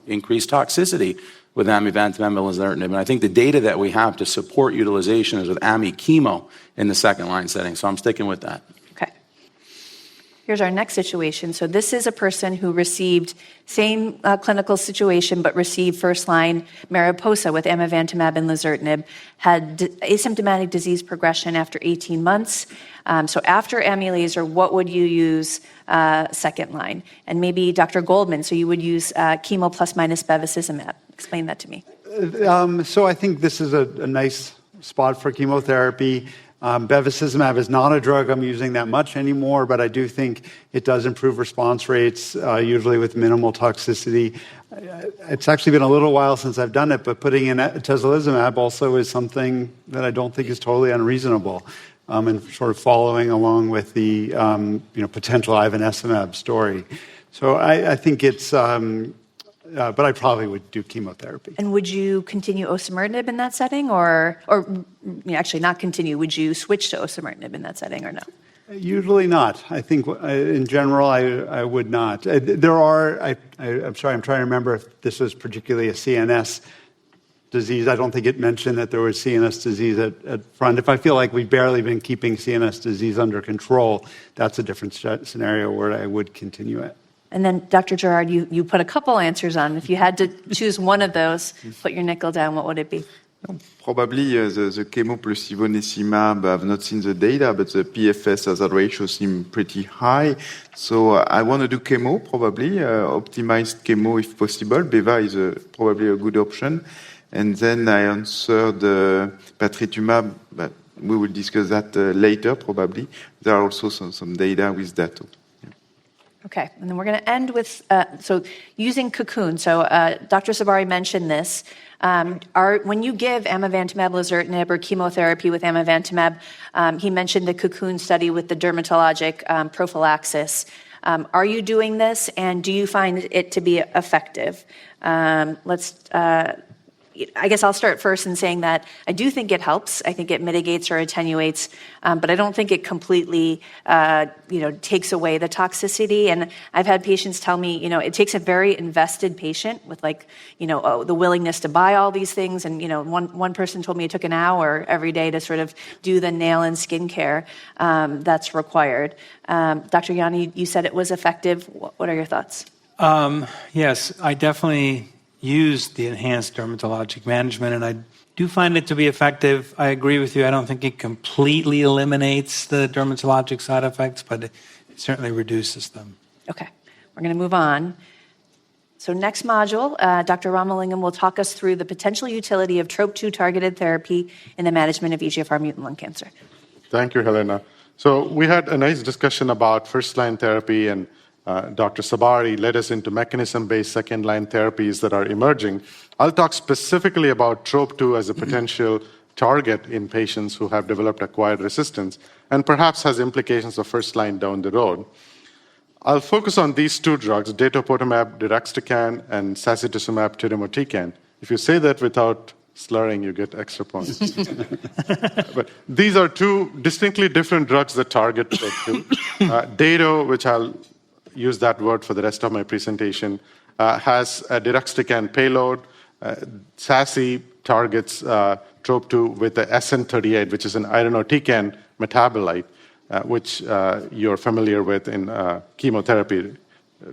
increased toxicity with amivantamab and lazertinib. And I think the data that we have to support utilization is with AMI chemo in the second line setting, so I'm sticking with that. Here's our next situation. So this is a person who received same clinical situation, but received first-line MARIPOSA with amivantamab and lazertinib, had asymptomatic disease progression after 18 months. So after Ami-Laser, what would you use second line? And maybe Dr. Goldman, so you would use chemo plus minus bevacizumab. Explain that to me. So I think this is a nice spot for chemotherapy. Bevacizumab is not a drug I'm using that much anymore, but I do think it does improve response rates, usually with minimal toxicity. It's actually been a little while since I've done it, but putting in atezolizumab also is something that I don't think is totally unreasonable, and sort of following along with the potential ivonescimab story. So I think it's... but I probably would do chemotherapy. And would you continue osimertinib in that setting, or actually not continue? Would you switch to osimertinib in that setting, or no? Usually not. I think in general, I would not. There are. I'm sorry. I'm trying to remember if this was particularly a CNS disease. I don't think it mentioned that there was CNS disease at front. If I feel like we've barely been keeping CNS disease under control, that's a different scenario where I would continue it. And then, Dr. Girard, you put a couple answers on. If you had to choose one of those, put your nickel down, what would it be? Probably the chemo plus ivonescimab, I've not seen the data, but the PFS hazard ratio seem pretty high. So I want to do chemo, probably, optimized chemo if possible. Beva is probably a good option. And then I answered patritumab, but we will discuss that later, probably. There are also some data with that. Okay, and then we're going to end with, so using Cocoon. So Dr. Sabari mentioned this. When you give amivantamab, lazertinib, or chemotherapy with amivantamab, he mentioned the Cocoon study with the dermatologic prophylaxis. Are you doing this, and do you find it to be effective? I guess I'll start first in saying that I do think it helps. I think it mitigates or attenuates, but I don't think it completely, takes away the toxicity. And I've had patients tell me, it takes a very invested patient with the willingness to buy all these things. And, one person told me it took an hour every day to sort of do the nail and skin care that's required. Dr. Jänne, you said it was effective. What are your thoughts? Yes, I definitely use the enhanced dermatologic management, and I do find it to be effective. I agree with you. I don't think it completely eliminates the dermatologic side effects, but it certainly reduces them. Okay, we're going to move on. So next module, Dr. Ramalingam will talk us through the potential utility of TROP2 targeted therapy in the management of EGFR mutant lung cancer. Thank you, Helena. So we had a nice discussion about first-line therapy, and Dr. Sabari led us into mechanism-based second-line therapies that are emerging. I'll talk specifically about TROP2 as a potential target in patients who have developed acquired resistance and perhaps has implications of first-line down the road. I'll focus on these two drugs, datopotamab deruxtecan and sacituzumab tirumotecan. If you say that without slurring, you get extra points. But these are two distinctly different drugs that target TROP2. Dato, which I'll use that word for the rest of my presentation, has a deruxtecan payload. SASI targets TROP2 with the SN38, which is an irinotecan metabolite, which you're familiar with in chemotherapy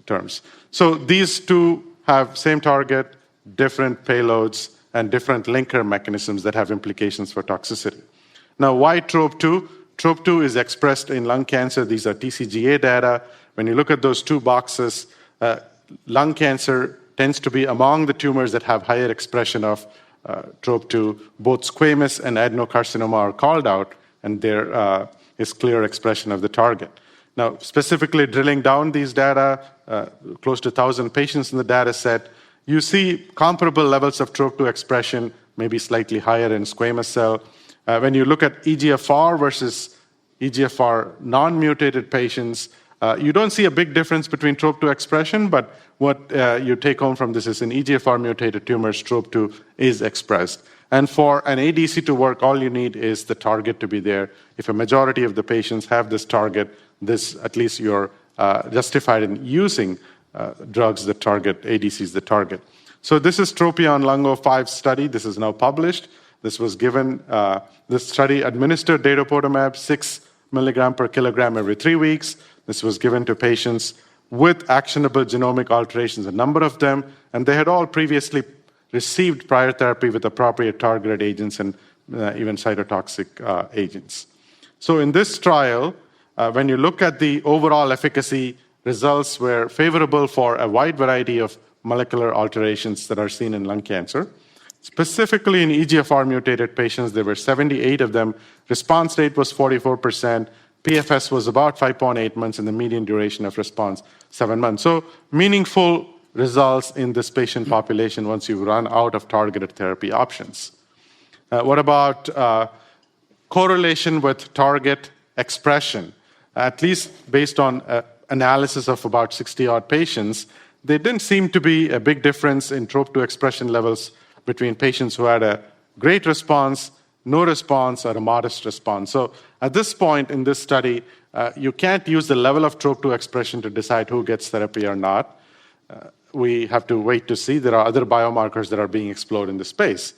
terms. So these two have same target, different payloads, and different linker mechanisms that have implications for toxicity. Now, why TROP2? TROP2 is expressed in lung cancer. These are TCGA data. When you look at those two boxes, lung cancer tends to be among the tumors that have higher expression of TROP2. Both squamous and adenocarcinoma are called out, and there is clear expression of the target. Now, specifically drilling down these data, close to 1,000 patients in the data set, you see comparable levels of TROP2 expression, maybe slightly higher in squamous cell. When you look at EGFR versus EGFR non-mutated patients, you don't see a big difference between TROP2 expression, but what you take home from this is in EGFR-mutated tumors, TROP2 is expressed. And for an ADC to work, all you need is the target to be there. If a majority of the patients have this target, at least you're justified in using drugs that target ADCs that target. So this is TROPION-Lung05 study. This is now published. This was given, this study administered datopotamab 6 milligram per kilogram every 3 weeks. This was given to patients with actionable genomic alterations, a number of them, and they had all previously received prior therapy with appropriate targeted agents and even cytotoxic agents. So in this trial, when you look at the overall efficacy, results were favorable for a wide variety of molecular alterations that are seen in lung cancer. Specifically in EGFR-mutated patients, there were 78 of them. Response rate was 44%. PFS was about 5.8 months, and the median duration of response, 7 months. So meaningful results in this patient population once you run out of targeted therapy options. What about correlation with target expression? At least based on analysis of about 60-odd patients, there didn't seem to be a big difference in TROP2 expression levels between patients who had a great response, no response, or a modest response. So at this point in this study, you can't use the level of TROP2 expression to decide who gets therapy or not. We have to wait to see. There are other biomarkers that are being explored in the space.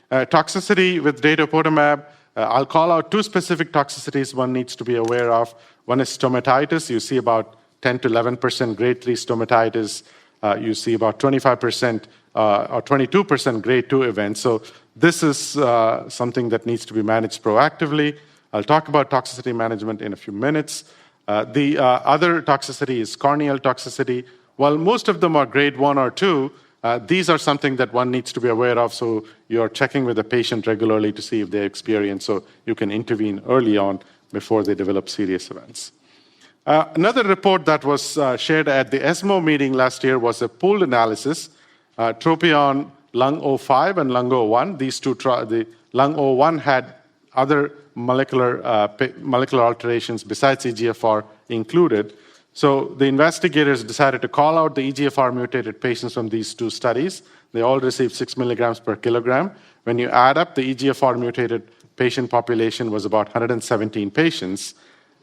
Toxicity with datopotamab, I'll call out two specific toxicities one needs to be aware of. One is stomatitis. You see about 10 to 11% grade 3 stomatitis. You see about 25% or 22% grade 2 events. So this is something that needs to be managed proactively. I'll talk about toxicity management in a few minutes. The other toxicity is corneal toxicity. While most of them are grade 1 or 2, these are something that one needs to be aware of, so you're checking with the patient regularly to see if they experience, so you can intervene early on before they develop serious events. Another report that was shared at the ESMO meeting last year was a pooled analysis, Tropion Lung 05 and Lung 01. These two, the Lung 01 had other molecular alterations besides EGFR included. So the investigators decided to call out the EGFR-mutated patients from these two studies. They all received 6 milligrams per kilogram. When you add up, the EGFR-mutated patient population was about 117 patients.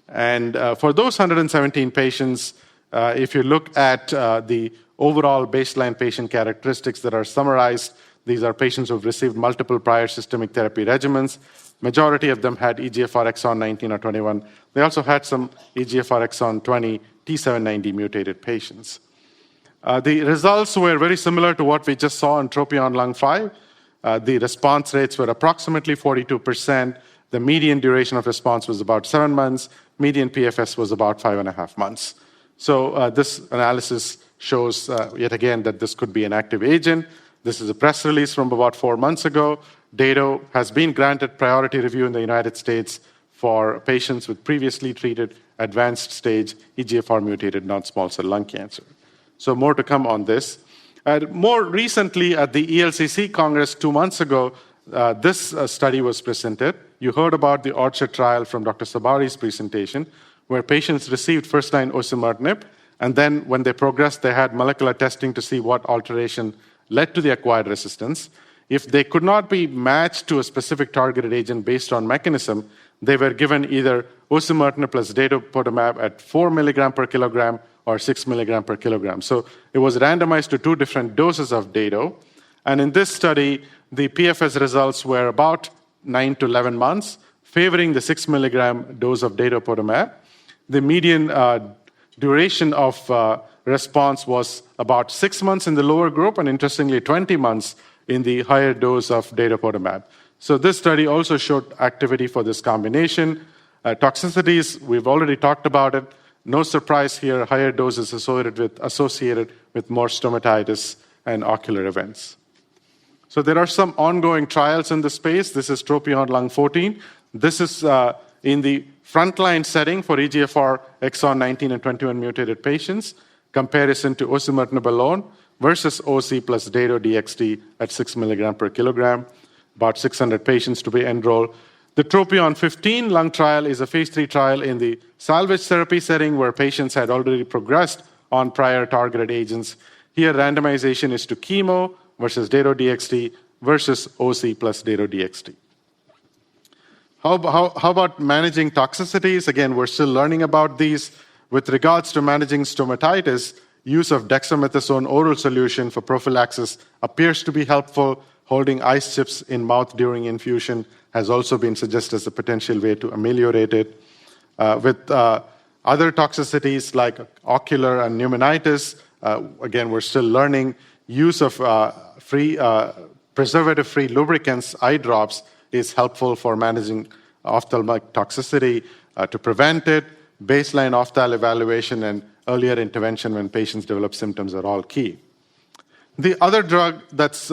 And for those 117 patients, if you look at the overall baseline patient characteristics that are summarized, these are patients who have received multiple prior systemic therapy regimens. Majority of them had EGFR exon 19 or 21. They also had some EGFR exon 20 T790 mutated patients. The results were very similar to what we just saw in Tropion Lung 5. The response rates were approximately 42%. The median duration of response was about 7 months. Median PFS was about 5.5 months. So this analysis shows yet again that this could be an active agent. This is a press release from about 4 months ago. Dato has been granted priority review in the United States for patients with previously treated advanced stage EGFR-mutated non-small cell lung cancer. So more to come on this. More recently, at the ELCC Congress 2 months ago, this study was presented. You heard about the Orchard trial from Dr. Sabari's presentation, where patients received first-line osimertinib, and then when they progressed, they had molecular testing to see what alteration led to the acquired resistance. If they could not be matched to a specific targeted agent based on mechanism, they were given either osimertinib plus datopotamab at 4 milligram per kilogram or 6 milligram per kilogram. So it was randomized to 2 different doses of dato. And in this study, the PFS results were about 9 to 11 months, favoring the 6 milligram dose of datopotamab. The median duration of response was about 6 months in the lower group, and interestingly, 20 months in the higher dose of datopotamab. So this study also showed activity for this combination. Toxicities, we've already talked about it. No surprise here, higher doses associated with more stomatitis and ocular events. So there are some ongoing trials in the space. This is Tropion Lung 14. This is in the frontline setting for EGFR exon 19 and 21 mutated patients, comparison to osimertinib alone versus OC plus dato DXT at 6 milligram per kilogram, about 600 patients to be enrolled. The Tropion 15 lung trial is a phase 3 trial in the salvage therapy setting where patients had already progressed on prior targeted agents. Here, randomization is to chemo versus dato DXT versus OC plus dato DXT. How about managing toxicities? Again, we're still learning about these. With regards to managing stomatitis, use of dexamethasone oral solution for prophylaxis appears to be helpful. Holding ice chips in mouth during infusion has also been suggested as a potential way to ameliorate it. With other toxicities like ocular and pneumonitis, again, we're still learning. Use of preservative-free lubricants, eye drops, is helpful for managing ophthalmic toxicity. To prevent it, baseline ophthal evaluation and earlier intervention when patients develop symptoms are all key. The other drug that's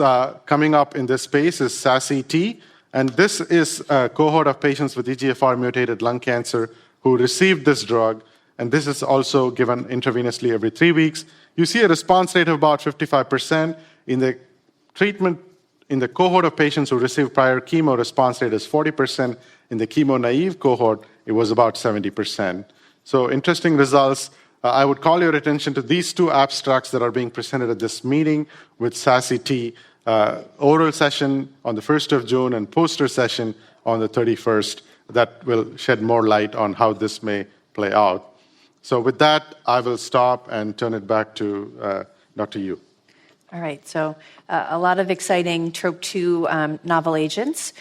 coming up in this space is SASI-T, and this is a cohort of patients with EGFR-mutated lung cancer who received this drug, and this is also given intravenously every 3 weeks. You see a response rate of about 55%. In the treatment, in the cohort of patients who received prior chemo, response rate is 40%. In the chemo-naive cohort, it was about 70%. So interesting results. I would call your attention to these 2 abstracts that are being presented at this meeting with SASI-T, oral session on the 1st of June and poster session on the 31st that will shed more light on how this may play out. So with that, I will stop and turn it back to Dr. Yu. All right, so a lot of exciting TROP2 novel agents.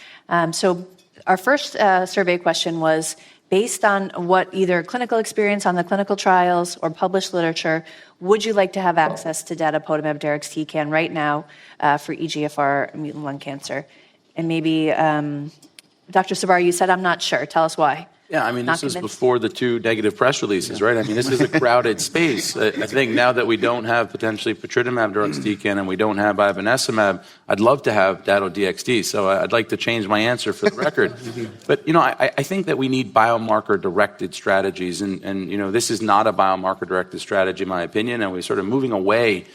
So our first survey question was, based on what either clinical experience on the clinical trials or published literature, would you like to have access to datopotamab deruxtecan right now for EGFR mutant lung cancer? And maybe, Dr. Sabari, you said I'm not sure. Tell us why. Yeah, I mean, Not this is convinced? before the 2 negative press releases, right? I mean, this is a crowded space. I think now that we don't have potentially patritumab deruxtecan and we don't have ivonescimab, I'd love to have Dato-DXd. So I'd like to change my answer for the record. But, I think that we need biomarker-directed strategies. And this is not a biomarker-directed strategy, in my opinion, and we're sort of moving away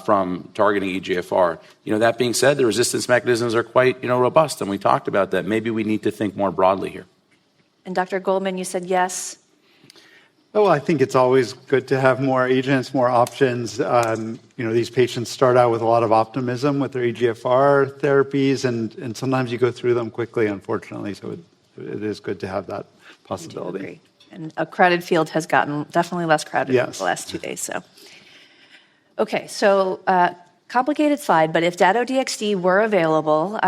from targeting EGFR. That being said, the resistance mechanisms are quite, robust, and we talked about that. Maybe we need to think more broadly here. And Dr. Goldman, you said yes. Well, I think it's always good to have more agents, more options. These patients start out with a lot of optimism with their EGFR therapies, and sometimes you go through them quickly, unfortunately. So it is good to have that possibility. I do agree. And a crowded field has gotten definitely less crowded in the last 2 days. So, okay, so complicated slide, but if Dato-DXd were available,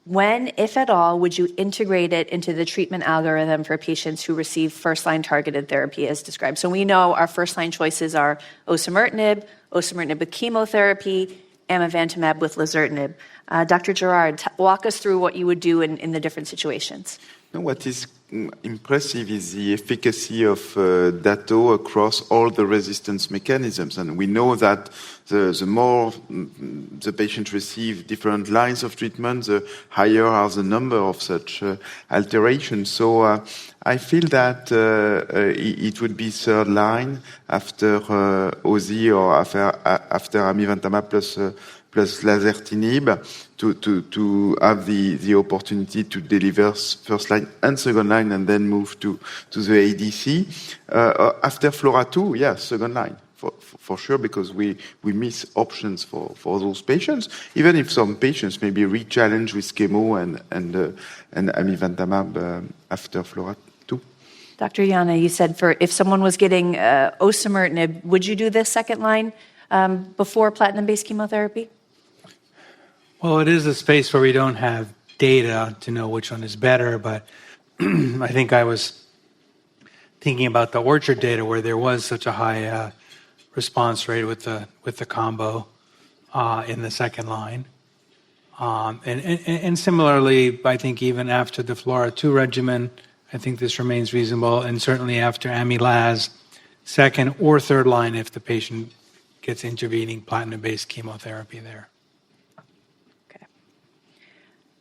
when, if at all, would you integrate it into the treatment algorithm for patients who receive first-line targeted therapy as described? So we know our first-line choices are osimertinib with chemotherapy, amivantamab with lazertinib. Dr. Girard, walk us through what you would do in the different situations. What is impressive is the efficacy of Dato across all the resistance mechanisms. And we know that the more the patient receives different lines of treatment, the higher are the number of such alterations. So I feel that it would be third line after OSI or after amivantamab plus lazertinib to have the opportunity to deliver first line and second line and then move to the ADC. After FLAURA2, yes, second line. For sure, because we miss options for those patients, even if some patients may be re-challenged with chemo and amivantamab after FLAURA2. Dr. Jänne, you said if someone was getting osimertinib, would you do this second line before platinum-based chemotherapy? Well, it is a space where we don't have data to know which one is better, but I think I was thinking about the Orchard data where there was such a high response rate with the combo in the second line. And similarly, I think even after the FLAURA2 regimen, I think this remains reasonable, and certainly after Ami-Laz, second or third line if the patient gets intervening platinum-based chemotherapy there.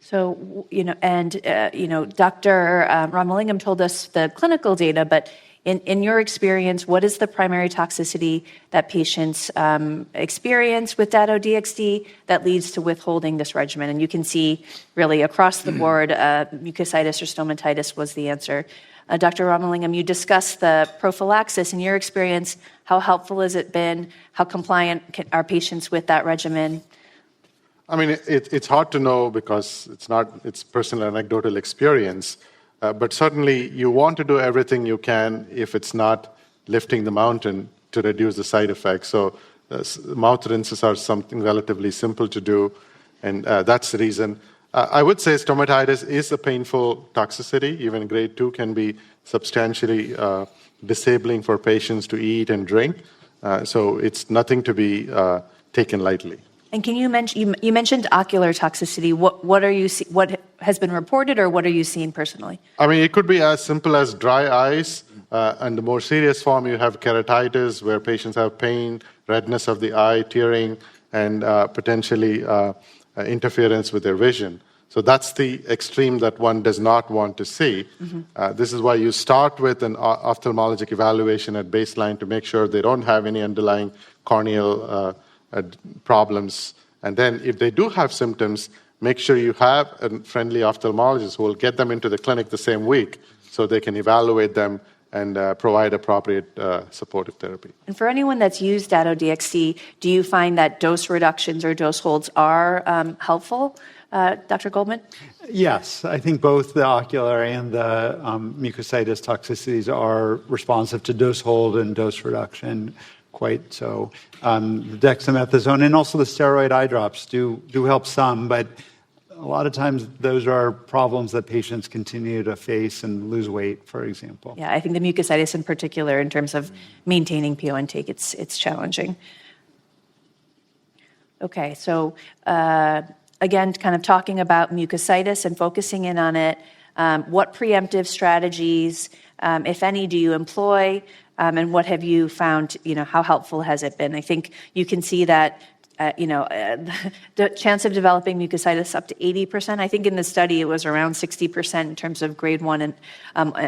So, Dr. Ramalingam told us the clinical data, but in your experience, what is the primary toxicity that patients experience with Dato-DXd that leads to withholding this regimen? And you can see really across the board, mucositis or stomatitis was the answer. Dr. Ramalingam, you discussed the prophylaxis. In your experience, how helpful has it been? How compliant are patients with that regimen? I mean, it's hard to know because it's personal anecdotal experience, but certainly you want to do everything you can if it's not lifting the mountain to reduce the side effects. So mouth rinses are something relatively simple to do, and that's the reason. I would say stomatitis is a painful toxicity. Even grade 2 can be substantially disabling for patients to eat and drink. So it's nothing to be taken lightly. And can you mentioned ocular toxicity? What has been reported, or what are you seeing personally? I mean, it could be as simple as dry eyes, and the more serious form, you have keratitis, where patients have pain, redness of the eye, tearing, and potentially interference with their vision. So that's the extreme that one does not want to see. Mm-hmm. This is why you start with an ophthalmologic evaluation at baseline to make sure they don't have any underlying corneal problems. And then if they do have symptoms, make sure you have a friendly ophthalmologist who will get them into the clinic the same week so they can evaluate them and provide appropriate supportive therapy. And for anyone that's used Dato-DXd, do you find that dose reductions or dose holds are helpful? Dr. Goldman? Yes, I think both the ocular and the mucositis toxicities are responsive to dose hold and dose reduction. Quite so. The dexamethasone and also the steroid eye drops do help some, but a lot of times those are problems that patients continue to face and lose weight, for example. Yeah, I think the mucositis in particular, in terms of maintaining PO intake, it's challenging. Okay, so again, kind of talking about mucositis and focusing in on it, what preemptive strategies, if any, do you employ, and what have you found, how helpful has it been? I think you can see that, the chance of developing mucositis up to 80%. I think in the study it was around 60% in terms of grade 1 and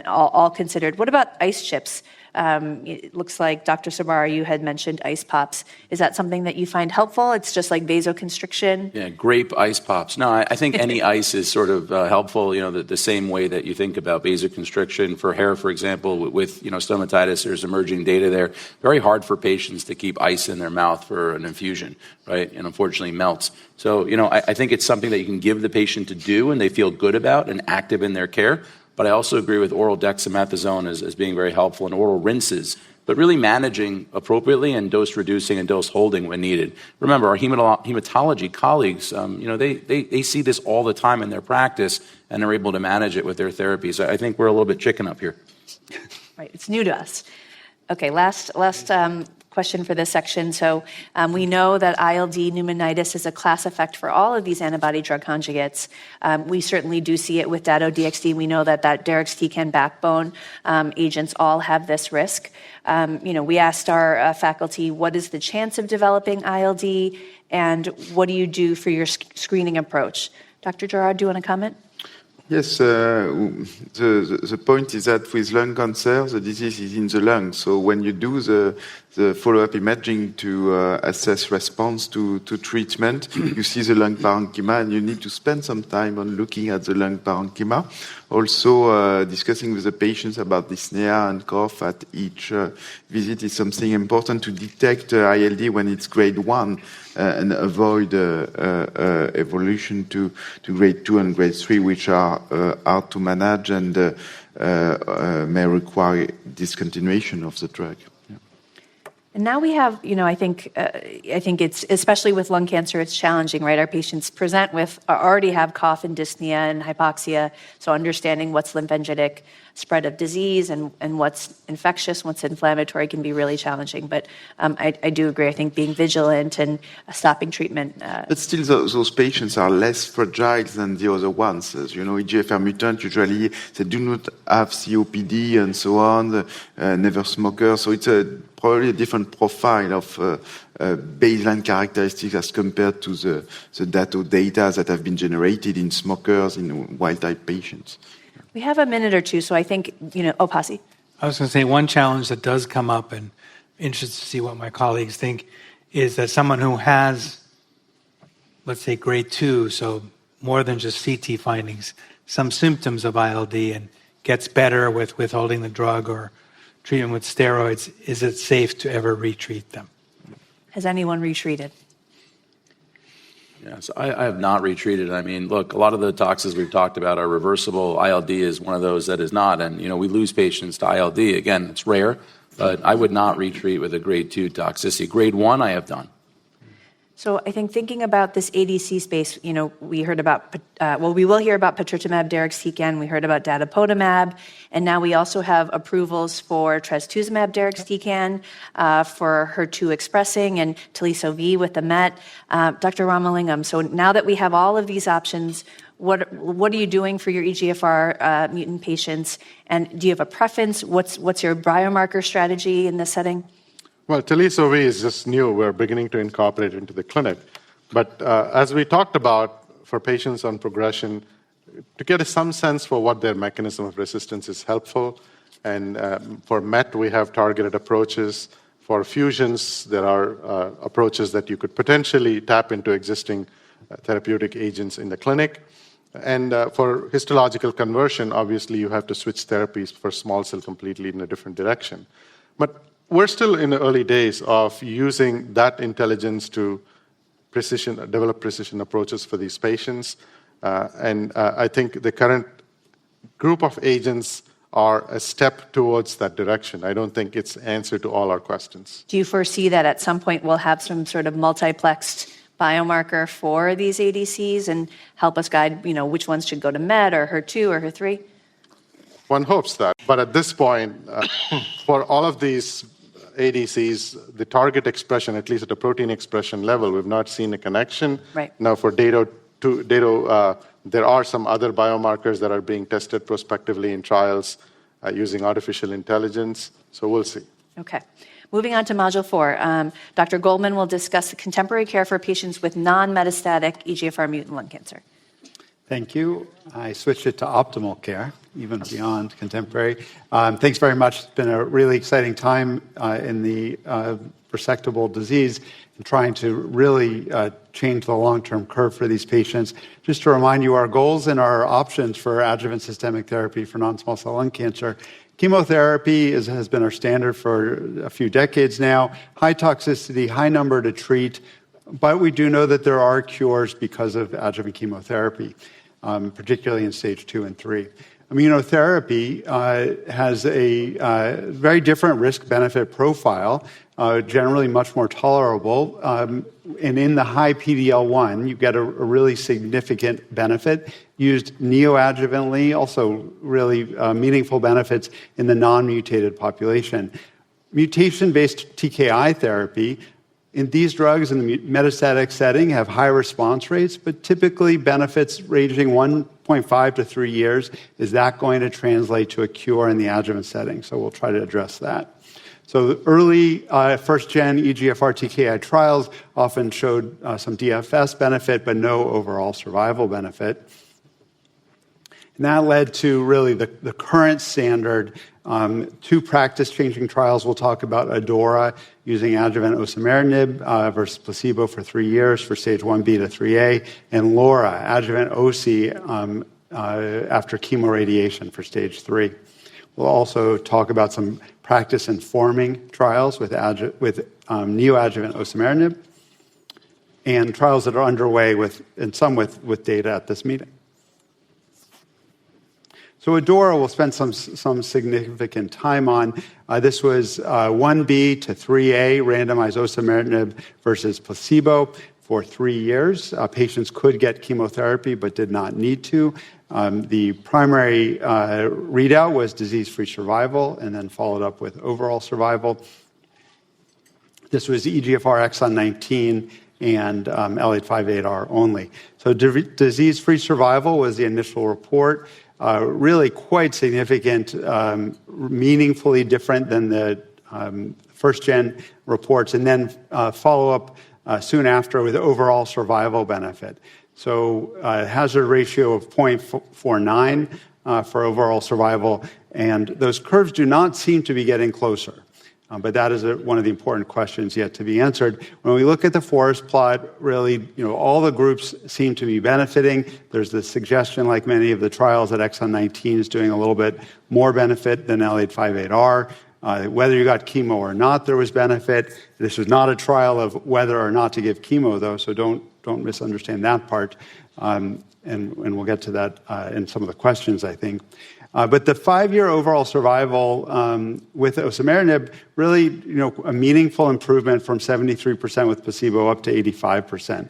all considered. What about ice chips? It looks like, Dr. Sabari, you had mentioned ice pops. Is that something that you find helpful? It's just like vasoconstriction? Yeah, grape ice pops. No, I think any ice is sort of helpful, the same way that you think about vasoconstriction for hair, for example, with stomatitis. There's emerging data there. Very hard for patients to keep ice in their mouth for an infusion, right? And unfortunately melts. So, I think it's something that you can give the patient to do and they feel good about and active in their care. But I also agree with oral dexamethasone as being very helpful, and oral rinses, but really managing appropriately and dose reducing and dose holding when needed. Remember, our hematology colleagues, they see this all the time in their practice and are able to manage it with their therapies. I think we're a little bit chicken up here. Right, it's new to us. Okay, last question for this section. So we know that ILD pneumonitis is a class effect for all of these antibody-drug conjugates. We certainly do see it with Dato-DXd. We know that DARXT backbone agents all have this risk. We asked our faculty, what is the chance of developing ILD, and what do you do for your screening approach? Dr. Girard, do you want to comment? Yes, the point is that with lung cancer, the disease is in the lung. So when you do the follow-up imaging to assess response to treatment, you see the lung parenchyma, and you need to spend some time on looking at the lung parenchyma. Also, discussing with the patients about dyspnea and cough at each visit is something important to detect ILD when it's grade 1 and avoid evolution to grade 2 and grade 3, which are hard to manage and may require discontinuation of the drug. And now we have, I think it's, especially with lung cancer, it's challenging, right? Our patients present with, already have cough and dyspnea and hypoxia, so understanding what's lymphangitic spread of disease and what's infectious, what's inflammatory can be really challenging. But I do agree, I think being vigilant and stopping treatment. But still, those patients are less fragile than the other ones. As you know, EGFR mutant, usually they do not have COPD and so on, never smokers, so it's probably a different profile of baseline characteristics as compared to the data that have been generated in smokers, in wild-type patients. We have a minute or two, so I think, Pasi. I was going to say one challenge that does come up, and interested to see what my colleagues think, is that someone who has, let's say, grade 2, so more than just CT findings, some symptoms of ILD and gets better with withholding the drug or treatment with steroids, is it safe to ever retreat them? Has anyone retreated? Yes, I have not retreated. I mean, look, a lot of the toxins we've talked about are reversible. ILD is one of those that is not. And, we lose patients to ILD. Again, it's rare, but I would not retreat with a grade 2 toxicity. Grade 1, I have done. So I think thinking about this ADC space, we heard about, we will hear about patritumab deruxtecan, we heard about datopotamab, and now we also have approvals for trastuzumab deruxtecan for HER2 expressing and Teliso-V with the MET. Dr. Ramalingam, so now that we have all of these options, what are you doing for your EGFR mutant patients, and do you have a preference? What's your biomarker strategy in this setting? Well, Teliso-V is just new. We're beginning to incorporate it into the clinic. But as we talked about, for patients on progression, to get some sense for what their mechanism of resistance is helpful. And for MET, we have targeted approaches. For fusions, there are approaches that you could potentially tap into existing therapeutic agents in the clinic. And for histological conversion, obviously, you have to switch therapies for small cell completely in a different direction. But we're still in the early days of using that intelligence to develop precision approaches for these patients. And I think the current group of agents are a step towards that direction. I don't think it's answer to all our questions. Do you foresee that at some point we'll have some sort of multiplexed biomarker for these ADCs and help us guide, which ones should go to MET or HER2 or HER3? One hopes that. But at this point, for all of these ADCs, the target expression, at least at the protein expression level, we've not seen a connection. Right. Now, for Dato, there are some other biomarkers that are being tested prospectively in trials using artificial intelligence. So we'll see. Okay. Moving on to Module 4, Dr. Goldman will discuss the contemporary care for patients with non-metastatic EGFR mutant lung cancer. Thank you. I switched it to optimal care, even beyond contemporary. Thanks very much. It's been a really exciting time in the resectable disease and trying to really change the long-term curve for these patients. Just to remind you, our goals and our options for adjuvant systemic therapy for non-small cell lung cancer. Chemotherapy has been our standard for a few decades now. High toxicity, high number to treat, but we do know that there are cures because of adjuvant chemotherapy, particularly in stage 2 and 3. Immunotherapy has a very different risk-benefit profile, generally much more tolerable. And in the high PD-L1, you get a really significant benefit. Used neoadjuvantly, also really meaningful benefits in the non-mutated population. Mutation-based TKI therapy, in these drugs in the metastatic setting have high response rates, but typically benefits ranging 1.5 to 3 years. Is that going to translate to a cure in the adjuvant setting? So we'll try to address that. So the early first-gen EGFR TKI trials often showed some DFS benefit, but no overall survival benefit. And that led to really the current standard, 2 practice-changing trials. We'll talk about ADAURA using adjuvant osimertinib versus placebo for 3 years for stage 1B to 3A, and LAURA, adjuvant OC after chemoradiation for stage 3. We'll also talk about some practice-informing trials with neoadjuvant osimertinib and trials that are underway and some with data at this meeting. So ADAURA we'll spend some significant time on. This was 1B to 3A randomized osimertinib versus placebo for 3 years. Patients could get chemotherapy but did not need to. The primary readout was disease-free survival and then followed up with overall survival. This was EGFR exon 19 and L858R only. So disease-free survival was the initial report. Really quite significant, meaningfully different than the first-gen reports, and then follow up soon after with overall survival benefit. So hazard ratio of 0.49 for overall survival, and those curves do not seem to be getting closer. But that is one of the important questions yet to be answered. When we look at the forest plot, really, all the groups seem to be benefiting. There's the suggestion, like many of the trials, that exon 19 is doing a little bit more benefit than L858R. Whether you got chemo or not, there was benefit. This was not a trial of whether or not to give chemo, though, so don't misunderstand that part. And we'll get to that in some of the questions, I think. But the 5-year overall survival with osimertinib, really, a meaningful improvement from 73% with placebo up to 85%.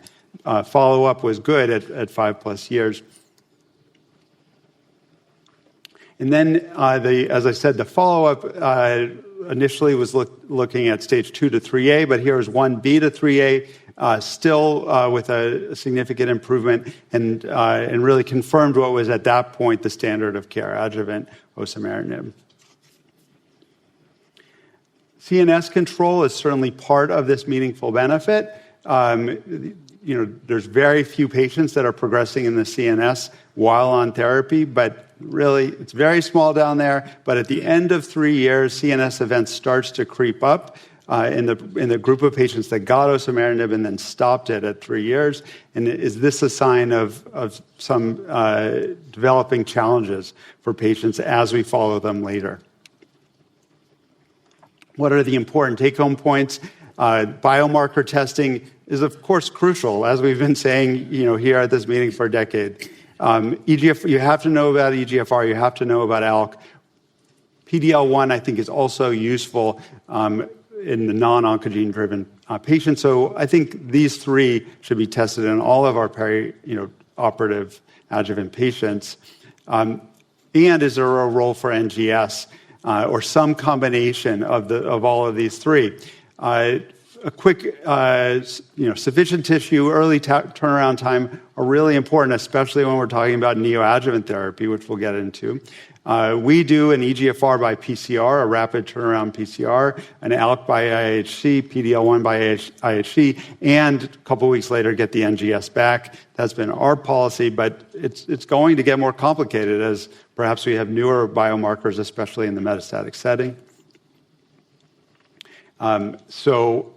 Follow-up was good at 5+ years. And then, as I said, the follow-up initially was looking at stage 2 to 3A, but here is 1B to 3A, still with a significant improvement and really confirmed what was at that point the standard of care, adjuvant osimertinib. CNS control is certainly part of this meaningful benefit. There's very few patients that are progressing in the CNS while on therapy, but really it's very small down there. But at the end of 3 years, CNS events starts to creep up in the group of patients that got osimertinib and then stopped it at 3 years. And is this a sign of some developing challenges for patients as we follow them later? What are the important take-home points? Biomarker testing is, of course, crucial, as we've been saying, here at this meeting for a decade. EGFR, you have to know about EGFR, you have to know about ALK. PD-L1, I think, is also useful in the non-oncogene-driven patients. So I think these three should be tested in all of our operative adjuvant patients. And is there a role for NGS or some combination of all of these three? A quick, sufficient tissue, early turnaround time are really important, especially when we're talking about neoadjuvant therapy, which we'll get into. We do an EGFR by PCR, a rapid turnaround PCR, an ALK by IHC, PD-L1 by IHC, and a couple weeks later get the NGS back. That's been our policy, but it's going to get more complicated as perhaps we have newer biomarkers, especially in the metastatic setting. So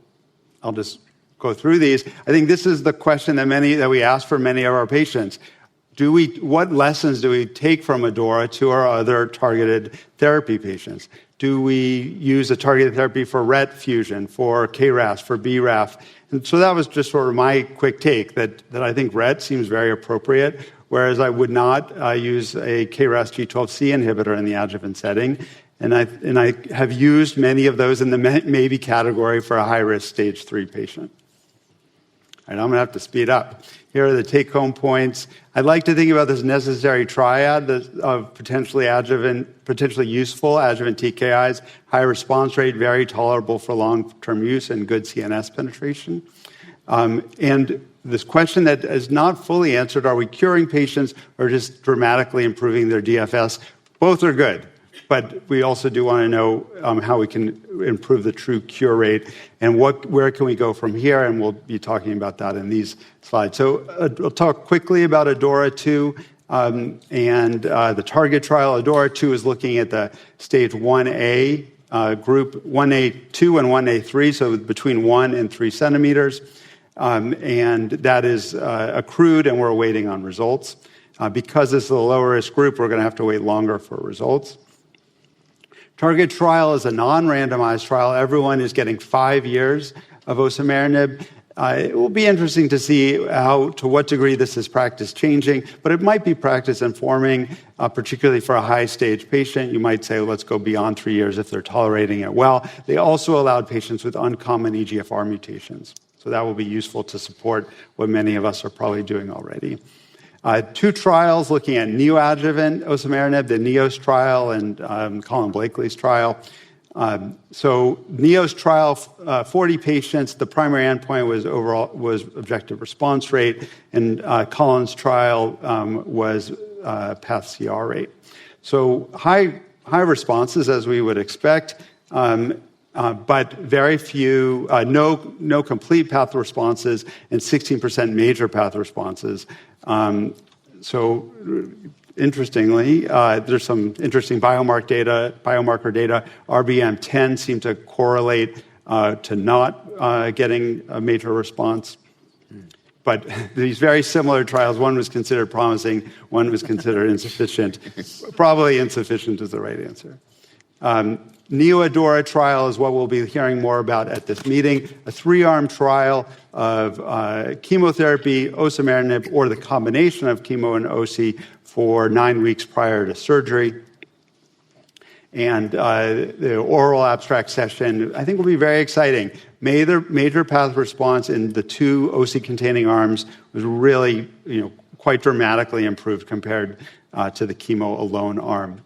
I'll just go through these. I think this is the question that we ask for many of our patients. What lessons do we take from ADAURA to our other targeted therapy patients? Do we use a targeted therapy for RET fusion, for KRAS, for BRAF? And so that was just sort of my quick take, that I think RET seems very appropriate, whereas I would not use a KRAS G12C inhibitor in the adjuvant setting. And I have used many of those in the maybe category for a high-risk stage 3 patient. All right, I'm going to have to speed up. Here are the take-home points. I'd like to think about this necessary triad of potentially useful adjuvant TKIs, high response rate, very tolerable for long-term use, and good CNS penetration. And this question that is not fully answered, are we curing patients or just dramatically improving their DFS? Both are good. But we also do want to know how we can improve the true cure rate and where can we go from here, and we'll be talking about that in these slides. So I'll talk quickly about ADAURA 2 and the target trial. ADAURA 2 is looking at the stage 1A group, 1A2 and 1A3, so between 1 and 3 centimeters. And that is accrued, and we're waiting on results. Because this is a lower-risk group, we're going to have to wait longer for results. Target trial is a non-randomized trial. Everyone is getting 5 years of osimertinib. It will be interesting to see to what degree this is practice changing, but it might be practice informing, particularly for a high-stage patient. You might say, let's go beyond 3 years if they're tolerating it well. They also allowed patients with uncommon EGFR mutations. So that will be useful to support what many of us are probably doing already. 2 trials looking at neoadjuvant osimertinib, the NEOS trial and Colin Blakely's trial. So NEOS trial, 40 patients. The primary endpoint was objective response rate, and Colin's trial was path CR rate. So high responses as we would expect, but very few, no complete path responses, and 16% major path responses. So interestingly, there's some interesting biomarker data. RBM10 seemed to correlate to not getting a major response. But these very similar trials, one was considered promising, one was considered insufficient. Probably insufficient is the right answer. NeoADAURA trial is what we'll be hearing more about at this meeting, a 3-arm trial of chemotherapy, osimertinib, or the combination of chemo and OC for 9 weeks prior to surgery. And the oral abstract session, I think, will be very exciting. Major path response in the 2 OC-containing arms was really, quite dramatically improved compared to the chemo alone arm.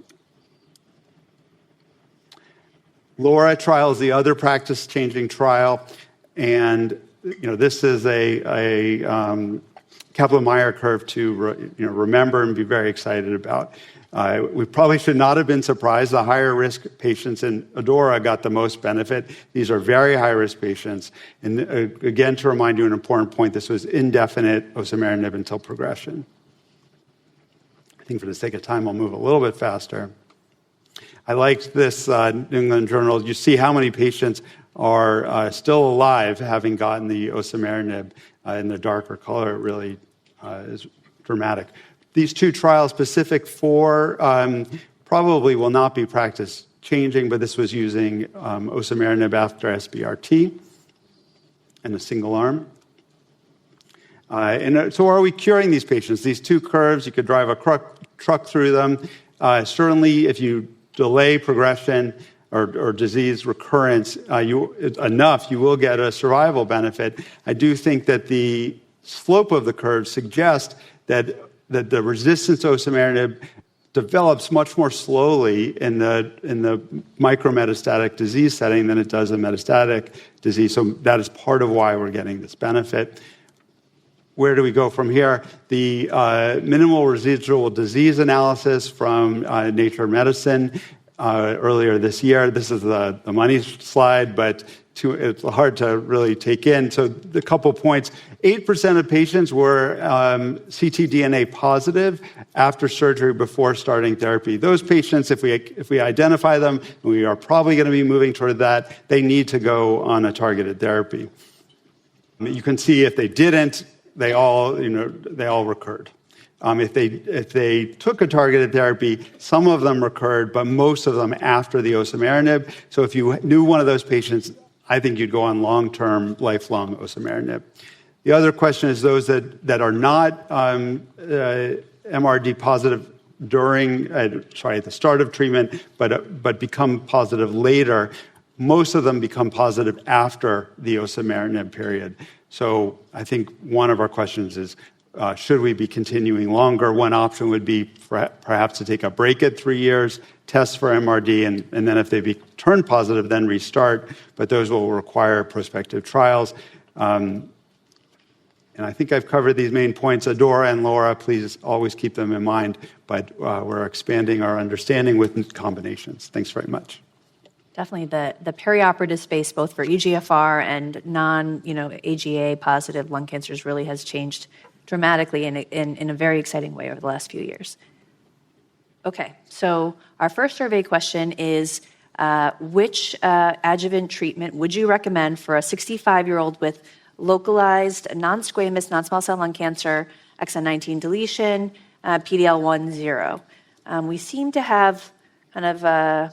LAURA trial is the other practice-changing trial, and this is a Kaplan-Meier curve to remember and be very excited about. We probably should not have been surprised. The higher-risk patients in ADAURA got the most benefit. These are very high-risk patients. And again, to remind you an important point, this was indefinite osimertinib until progression. I think for the sake of time, I'll move a little bit faster. I liked this New England Journal. You see how many patients are still alive having gotten the osimertinib in the darker color. It really is dramatic. These 2 trials, Pacific 4, probably will not be practice changing, but this was using osimertinib after SBRT in a single arm. And so are we curing these patients? These 2 curves, you could drive a truck through them. Certainly, if you delay progression or disease recurrence enough, you will get a survival benefit. I do think that the slope of the curve suggests that the resistance to osimertinib develops much more slowly in the micrometastatic disease setting than it does in metastatic disease. So that is part of why we're getting this benefit. Where do we go from here? The minimal residual disease analysis from Nature Medicine earlier this year. This is the money slide, but it's hard to really take in. So a couple points. 8% of patients were ctDNA positive after surgery before starting therapy. Those patients, if we identify them, and we are probably going to be moving toward that, they need to go on a targeted therapy. You can see if they didn't, they all recurred. If they took a targeted therapy, some of them recurred, but most of them after the osimertinib. So if you knew one of those patients, I think you'd go on long-term, lifelong osimertinib. The other question is those that are not MRD positive at the start of treatment, but become positive later. Most of them become positive after the osimertinib period. So I think one of our questions is, should we be continuing longer? One option would be perhaps to take a break at 3 years, test for MRD, and then if they turn positive, then restart. But those will require prospective trials. And I think I've covered these main points. Adora and Laura, please always keep them in mind. But we're expanding our understanding with combinations. Thanks very much. Definitely the perioperative space, both for EGFR and AGA positive lung cancers, really has changed dramatically in a very exciting way over the last few years. Okay, so our first survey question is, which adjuvant treatment would you recommend for a 65-year-old with localized non-squamous non-small cell lung cancer, exon 19 deletion, PD-L1 0? We seem to have kind of a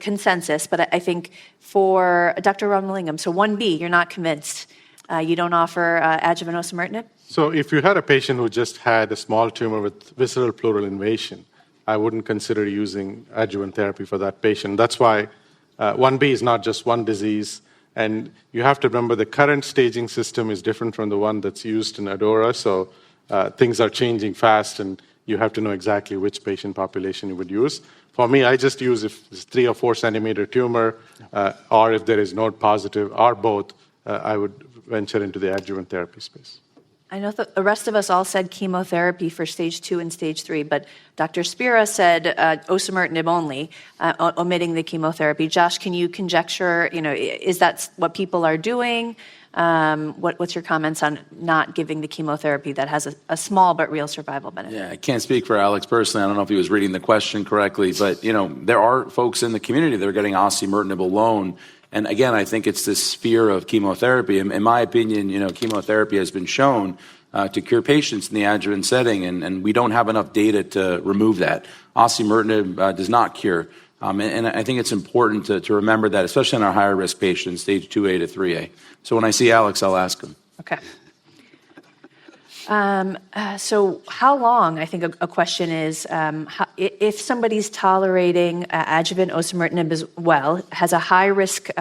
consensus, but I think for Dr. Ramalingam, so 1B, you're not convinced. You don't offer adjuvant osimertinib? So if you had a patient who just had a small tumor with visceral pleural invasion, I wouldn't consider using adjuvant therapy for that patient. That's why 1B is not just one disease. And you have to remember the current staging system is different from the one that's used in ADORA. So things are changing fast, and you have to know exactly which patient population you would use. For me, I just use if it's 3 or 4 centimeter tumor, or if there is node positive, or both, I would venture into the adjuvant therapy space. I know the rest of us all said chemotherapy for stage 2 and stage 3, but Dr. Spira said osimertinib only, omitting the chemotherapy. Josh, can you conjecture, is that what people are doing? What's your comments on not giving the chemotherapy that has a small but real survival benefit? Yeah, I can't speak for Alex personally. I don't know if he was reading the question correctly, but there are folks in the community that are getting osimertinib alone. And again, I think it's this fear of chemotherapy. In my opinion, chemotherapy has been shown to cure patients in the adjuvant setting, and we don't have enough data to remove that. Osimertinib does not cure. And I think it's important to remember that, especially in our higher risk patients, stage 2A to 3A. So when I see Alex, I'll ask him. Okay. So how long, I think a question is, if somebody's tolerating adjuvant osimertinib as well, has a high risk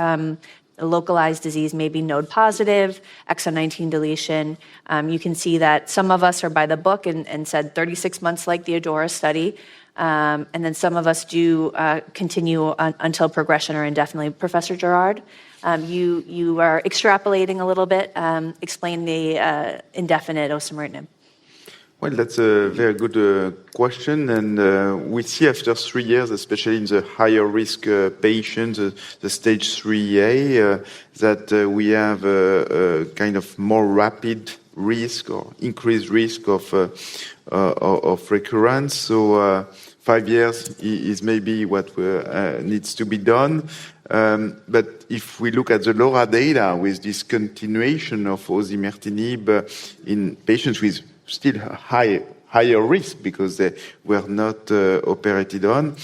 localized disease, maybe node positive, exon 19 deletion, you can see that some of us are by the book and said 36 months like the ADORA study, and then some of us do continue until progression or indefinitely. Professor Girard, you are extrapolating a little bit. Explain the indefinite osimertinib. Well, that's a very good question. And we see after 3 years, especially in the higher risk patients, the stage 3A, that we have a kind of more rapid risk or increased risk of recurrence. So 5 years is maybe what needs to be done. But if we look at the LAURA data with this continuation of osimertinib in patients with still higher risk because they were not operated on,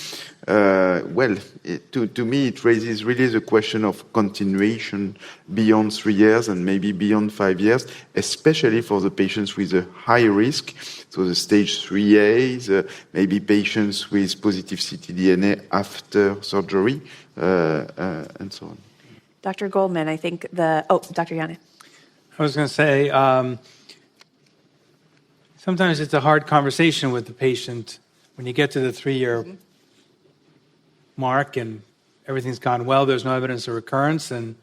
To me, it raises really the question of continuation beyond 3 years and maybe beyond 5 years, especially for the patients with a high risk, so the stage 3A, maybe patients with positive ctDNA after surgery, and so on. Dr. Goldman, I think Dr. Jänne. I was going to say, sometimes it's a hard conversation with the patient when you get to the 3-year mark and everything's gone well, there's no evidence of recurrence, and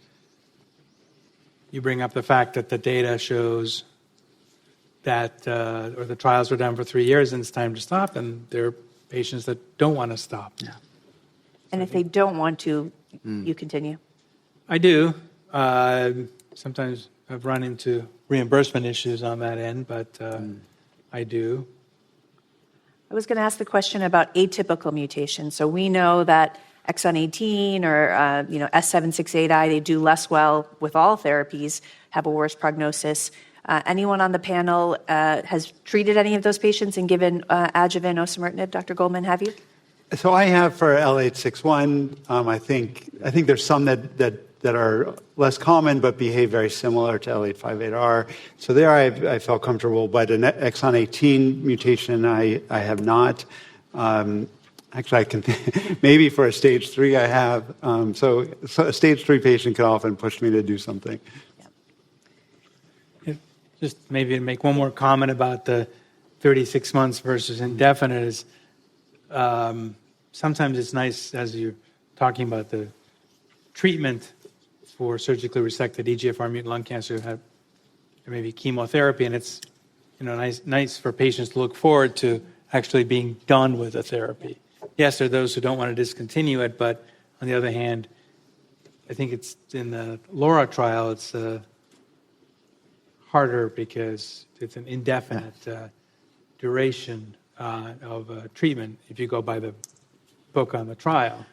you bring up the fact that the data shows that, or the trials were done for 3 years and it's time to stop, and there are patients that don't want to stop. Yeah. And if they don't want to, you continue? I do. Sometimes I've run into reimbursement issues on that end, but I do. I was going to ask the question about atypical mutations. So we know that exon 18 or S768I, they do less well with all therapies, have a worse prognosis. Anyone on the panel has treated any of those patients and given adjuvant osimertinib? Dr. Goldman, have you? So I have for L861. I think there's some that are less common but behave very similar to L858R. So there I felt comfortable, but an exon 18 mutation I have not. Actually, I can maybe for a stage 3 I have. So a stage 3 patient can often push me to do something. Just maybe to make one more comment about the 36 months versus indefinite is sometimes it's nice as you're talking about the treatment for surgically resected EGFR-mutant lung cancer who have maybe chemotherapy, and it's nice for patients to look forward to actually being done with the therapy. Yes, there are those who don't want to discontinue it, but on the other hand, I think it's in the LAURA trial, it's harder because it's an indefinite duration of treatment if you go by the book on the trial.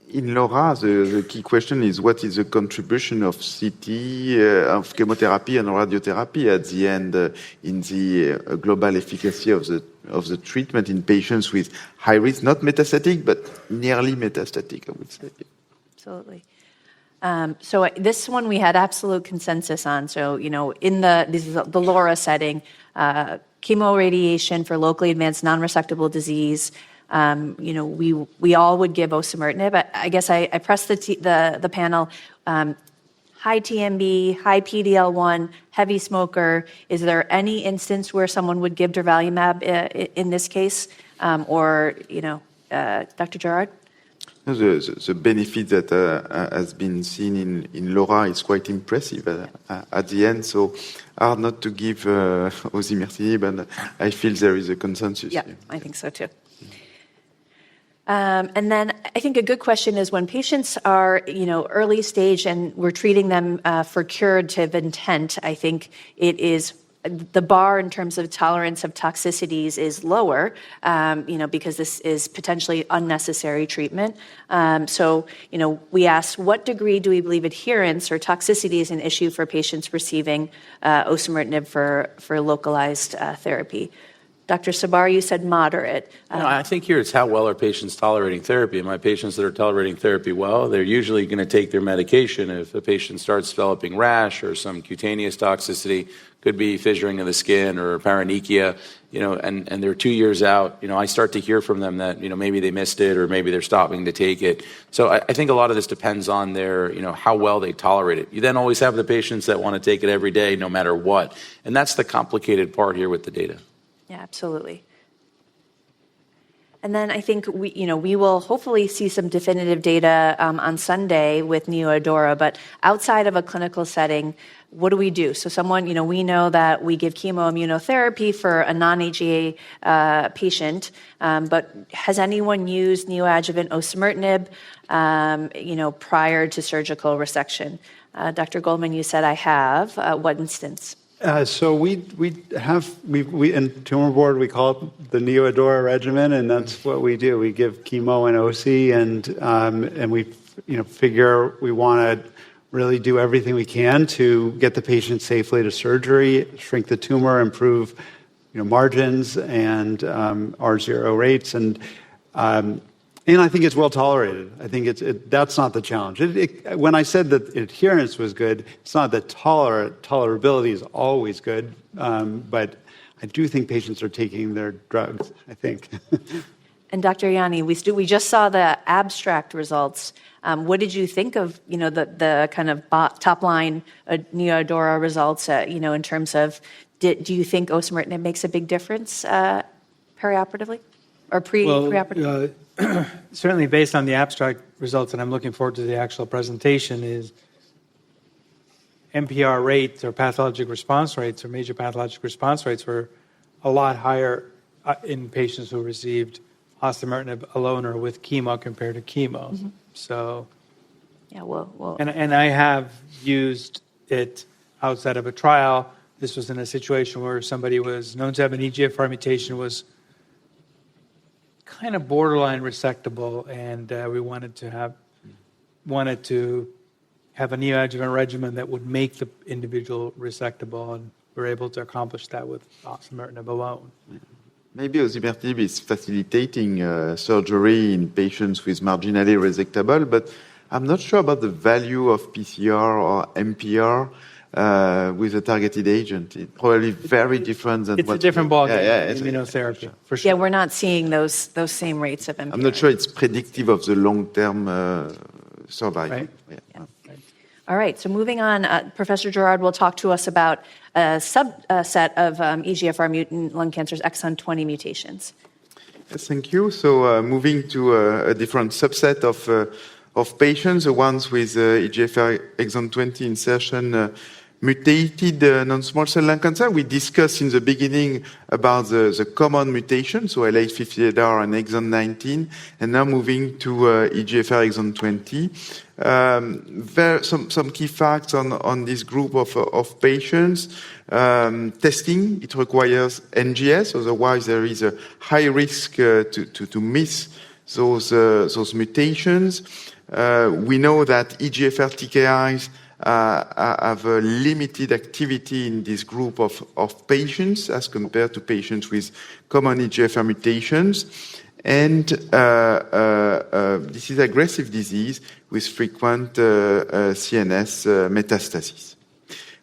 In LAURA, the key question is what is the contribution of CT, of chemotherapy and radiotherapy at the end in the global efficacy of the treatment in patients with high risk, not metastatic, but nearly metastatic, I would say. Absolutely. So this one we had absolute consensus on. So, this is the LAURA setting, chemoradiation for locally advanced non-resectable disease. We all would give osimertinib. I guess I pressed the panel. High TMB, high PDL1, heavy smoker. Is there any instance where someone would give durvalumab in this case, or Dr. Girard? The benefit that has been seen in LAURA is quite impressive at the end. So hard not to give osimertinib, and I feel there is a consensus. Yeah, I think so too. And then I think a good question is when patients are, early stage and we're treating them for curative intent, I think it is the bar in terms of tolerance of toxicities is lower, because this is potentially unnecessary treatment. So, we asked what degree do we believe adherence or toxicity is an issue for patients receiving osimertinib for localized therapy. Dr. Sabari, you said moderate. I think here it's how well are patients tolerating therapy. And my patients that are tolerating therapy well, they're usually going to take their medication. If a patient starts developing rash or some cutaneous toxicity, could be fissuring of the skin or paronychia, and they're 2 years out, I start to hear from them that, maybe they missed it or maybe they're stopping to take it. So I think a lot of this depends on their, how well they tolerate it. You then always have the patients that want to take it every day, no matter what. And that's the complicated part here with the data. Yeah, absolutely. And then I think we will hopefully see some definitive data on Sunday with NeoADORA, but outside of a clinical setting, what do we do? So someone, we know that we give chemoimmunotherapy for a non-AGA patient, but has anyone used neoadjuvant osimertinib, prior to surgical resection? Dr. Goldman, you said I have. What instance? So we in tumor board we call it the NeoADORA regimen, and that's what we do. We give chemo and OC, and we figure we want to really do everything we can to get the patient safely to surgery, shrink the tumor, improve margins and R0 rates, and And I think it's well tolerated. I think that's not the challenge. When I said that adherence was good, it's not that tolerability is always good, but I do think patients are taking their drugs, I think. And Dr. Jänne, we just saw the abstract results. What did you think of, the kind of top line NeoAdora results, in terms of, do you think osimertinib makes a big difference perioperatively or preoperatively? Certainly based on the abstract results, and I'm looking forward to the actual presentation, is MPR rates or pathologic response rates or major pathologic response rates were a lot higher in patients who received osimertinib alone or with chemo compared to chemo. Mm-hmm. So, yeah, well. And I have used it outside of a trial. This was in a situation where somebody was known to have an EGFR mutation, was kind of borderline resectable, and we wanted to have a neoadjuvant regimen that would make the individual resectable, and we were able to accomplish that with osimertinib alone. Maybe osimertinib is facilitating surgery in patients with marginally resectable, but I'm not sure about the value of PCR or MPR with a targeted agent. It's probably very different than it's a different ballgame. Immunotherapy, for sure. Yeah, we're not seeing those same rates of MPR. I'm not sure it's predictive of the long-term survival. Right. Yeah. Yeah. All right, so moving on, Professor Girard will talk to us about a subset of EGFR mutant lung cancer's exon 20 mutations. Yes, thank you. So moving to a different subset of patients, the ones with EGFR exon 20 insertion mutated non-small cell lung cancer. We discussed in the beginning about the common mutation, so L858R and exon 19, and now moving to EGFR exon 20. Some key facts on this group of patients. Testing, it requires NGS, otherwise there is a high risk to miss those mutations. We know that EGFR TKIs have a limited activity in this group of patients as compared to patients with common EGFR mutations. And this is aggressive disease with frequent CNS metastases.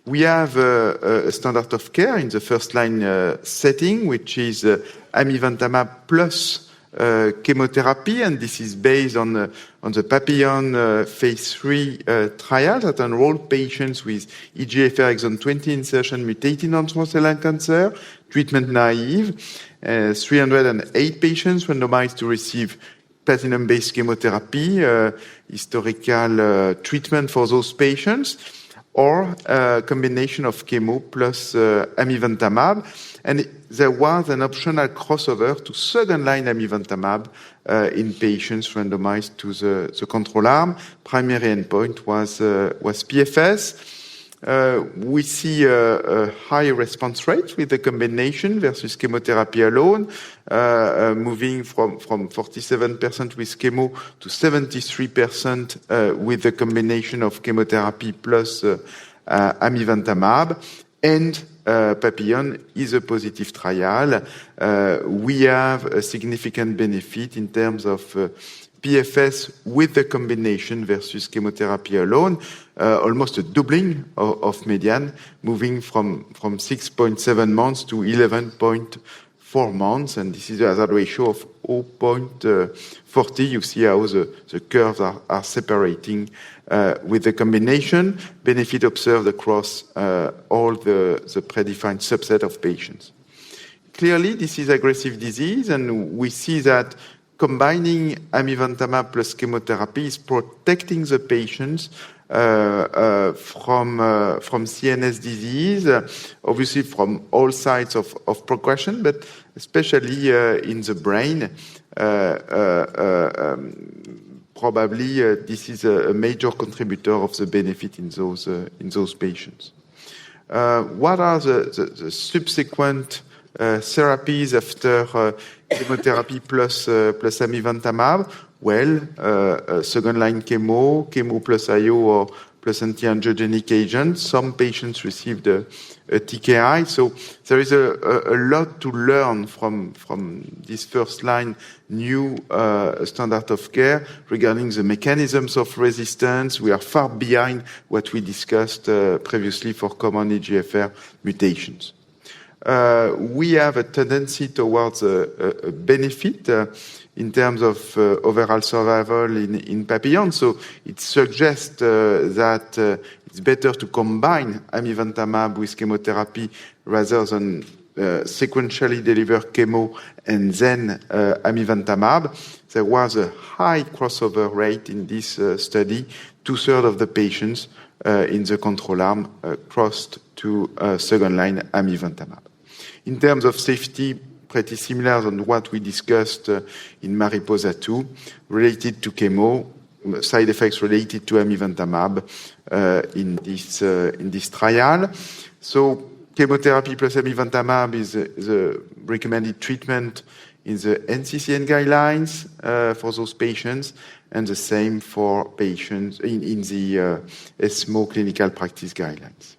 We have a standard of care in the first-line setting, which is amivantamab plus chemotherapy, and this is based on the Papillon phase 3 trial that enrolled patients with EGFR exon 20 insertion mutated non-small cell lung cancer, treatment naive. 308 patients randomized to receive platinum-based chemotherapy, historical treatment for those patients, or a combination of chemo plus amivantamab. And there was an optional crossover to second-line amivantamab in patients randomized to the control arm. Primary endpoint was PFS. We see a high response rate with the combination versus chemotherapy alone, moving from 47% with chemo to 73% with the combination of chemotherapy plus amivantamab. And Papillon is a positive trial. We have a significant benefit in terms of PFS with the combination versus chemotherapy alone, almost a doubling of median, moving from 6.7 months to 11.4 months, and this is a hazard ratio of 0.40. You see how the curves are separating with the combination. Benefit observed across all the predefined subset of patients. Clearly, this is aggressive disease, and we see that combining amivantamab plus chemotherapy is protecting the patients from CNS disease, obviously from all sides of progression, but especially in the brain. Probably this is a major contributor of the benefit in those patients. What are the subsequent therapies after chemotherapy plus amivantamab? Well, second-line chemo plus IO or plus anti-angiogenic agent. Some patients received a TKI. So there is a lot to learn from this first-line new standard of care regarding the mechanisms of resistance. We are far behind what we discussed previously for common EGFR mutations. We have a tendency towards a benefit in terms of overall survival in Papillon. So it suggests that it's better to combine amivantamab with chemotherapy rather than sequentially deliver chemo and then amivantamab. There was a high crossover rate in this study. 2/3 of the patients in the control arm crossed to second-line amivantamab. In terms of safety, pretty similar on what we discussed in Mariposa-2, related to chemo, side effects related to amivantamab in this trial. So chemotherapy plus amivantamab is the recommended treatment in the NCCN guidelines for those patients, and the same for patients in the ESMO clinical practice guidelines.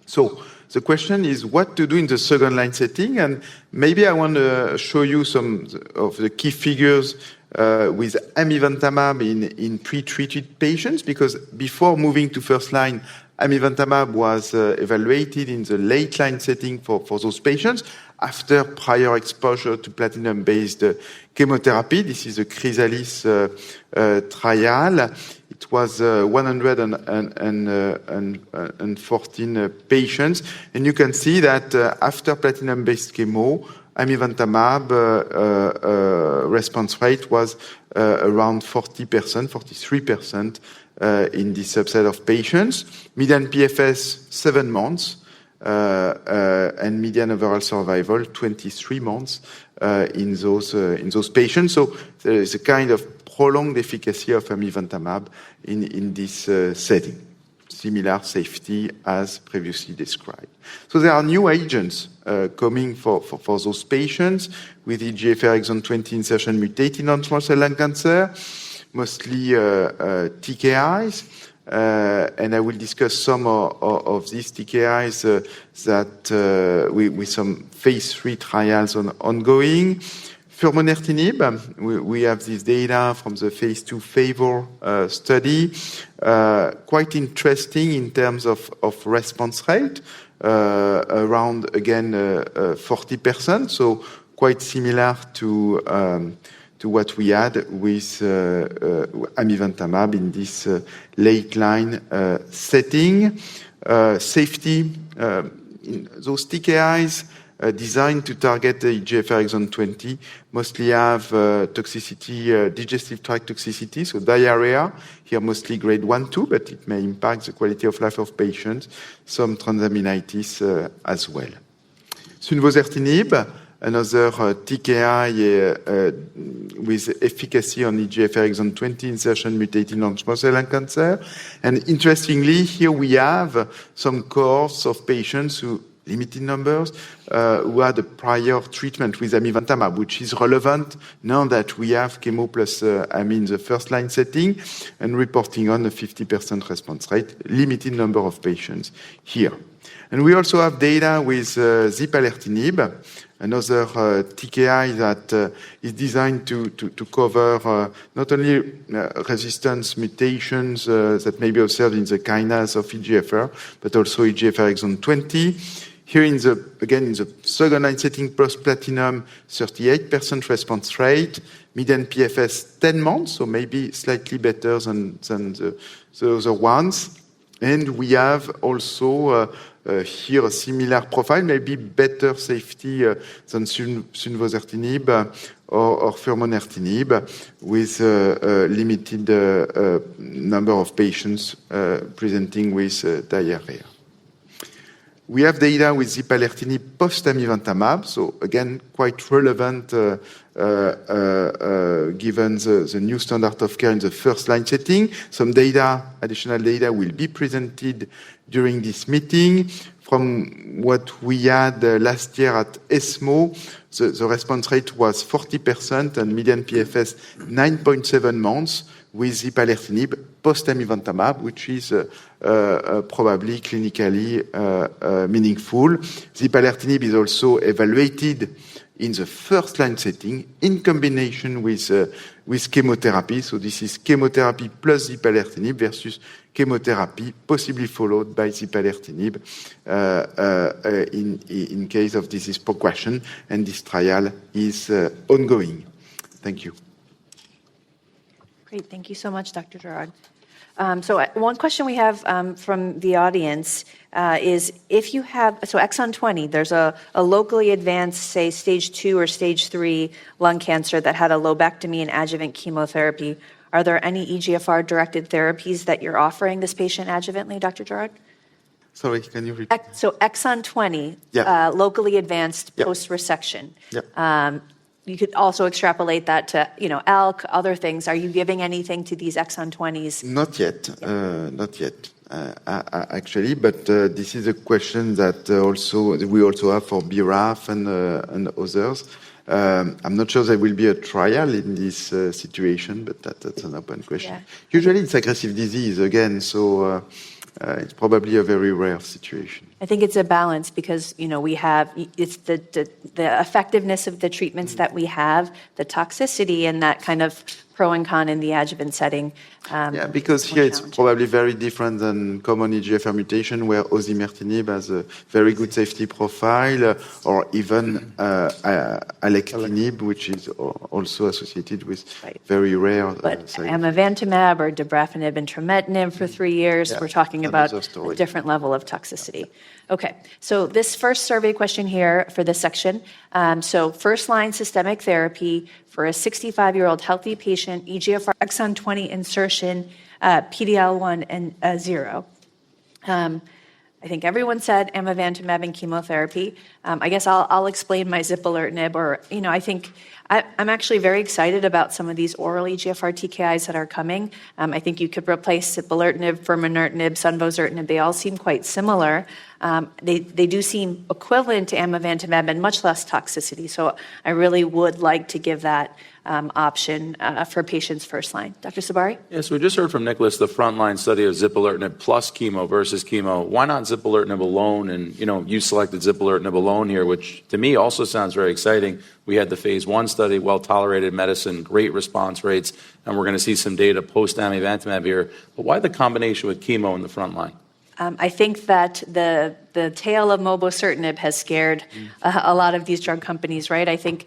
So the question is what to do in the second-line setting, and maybe I want to show you some of the key figures with amivantamab in pre-treated patients, because before moving to first-line, amivantamab was evaluated in the late-line setting for those patients after prior exposure to platinum-based chemotherapy. This is a Chrysalis trial. It was 114 patients. And you can see that after platinum-based chemo, amivantamab response rate was around 40%, 43% in this subset of patients. Median PFS, 7 months, and median overall survival, 23 months in those patients. So there is a kind of prolonged efficacy of amivantamab in this setting. Similar safety as previously described. So there are new agents coming for those patients with EGFR exon 20 insertion mutated non-small cell lung cancer, mostly TKIs. And I will discuss some of these TKIs that with some phase 3 trials ongoing. Furmonertinib, we have this data from the phase 2 FAVOR study. Quite interesting in terms of response rate, around, again, 40%. So quite similar to what we had with amivantamab in this late-line setting. Safety, in those TKIs designed to target the EGFR exon 20 mostly have toxicity, digestive tract toxicity, so diarrhea, here mostly grade 1-2, but it may impact the quality of life of patients, some transaminitis as well. Sunvosertinib, another TKI with efficacy on EGFR exon 20 insertion mutated non-small cell lung cancer. And interestingly, here we have some cohorts of patients who, limited numbers, who had a prior treatment with amivantamab, which is relevant now that we have chemo plus ami in the first-line setting and reporting on a 50% response rate, limited number of patients here. And we also have data with zipalertinib, another TKI that is designed to cover not only resistance mutations that may be observed in the kinase of EGFR, but also EGFR exon 20. Here in the second-line setting post-platinum, 38% response rate, median PFS 10 months, so maybe slightly better than the other ones. And we have also here a similar profile, maybe better safety than sunvosertinib or furmonertinib, with a limited number of patients presenting with diarrhea. We have data with zipalertinib post-amivantamab, so again, quite relevant given the new standard of care in the first-line setting. Some data, additional data, will be presented during this meeting. From what we had last year at ESMO, the response rate was 40% and median PFS 9.7 months with zipalertinib post-amivantamab, which is probably clinically meaningful. Zipalertinib is also evaluated in the first-line setting in combination with chemotherapy. So this is chemotherapy plus zipalertinib versus chemotherapy, possibly followed by zipalertinib in case of disease progression. And this trial is ongoing. Thank you. Great. Thank you so much, Dr. Girard. So one question we have from the audience is if you have, so exon 20, there's a locally advanced, say, stage 2 or stage 3 lung cancer that had a lobectomy and adjuvant chemotherapy. Are there any EGFR-directed therapies that you're offering this patient adjuvantly, Dr. Girard? Sorry, can you repeat? So exon 20, locally advanced post-resection. You could also extrapolate that to, ALK, other things. Are you giving anything to these exon 20s? Not yet, actually, but this is a question that we also have for BRAF and others. I'm not sure there will be a trial in this situation, but that's an open question. Yeah. Usually it's aggressive disease again, so it's probably a very rare situation. I think it's a balance because, we have, it's the effectiveness of the treatments that we have, the toxicity and that kind of pro and con in the adjuvant setting. Because here it's probably very different than common EGFR mutation where osimertinib has a very good safety profile or even alectinib, which is also associated with very rare But amivantamab or dabrafenib and trametinib for 3 years, we're talking about a different level of toxicity. Okay, so this first survey question here for this section. So first-line systemic therapy for a 65-year-old healthy patient, EGFR exon 20 insertion, PD-L1 and 0. I think everyone said amivantamab and chemotherapy. I guess I'll explain my zipalertinib, or, I think I'm actually very excited about some of these oral EGFR TKIs that are coming. I think you could replace zipalertinib, furmonertinib, sunvosertinib. They all seem quite similar. They do seem equivalent to amivantamab and much less toxicity. So I really would like to give that option for patients first line. Dr. Sabari? Yes, we just heard from Nicolas the frontline study of zipalertinib plus chemo versus chemo. Why not zipalertinib alone? And, you selected zipalertinib alone here, which to me also sounds very exciting. We had the phase 1 study, well-tolerated medicine, great response rates, and we're going to see some data post-amivantamab here. But why the combination with chemo in the frontline? I think that the tale of mobocertinib has scared a lot of these drug companies, right? I think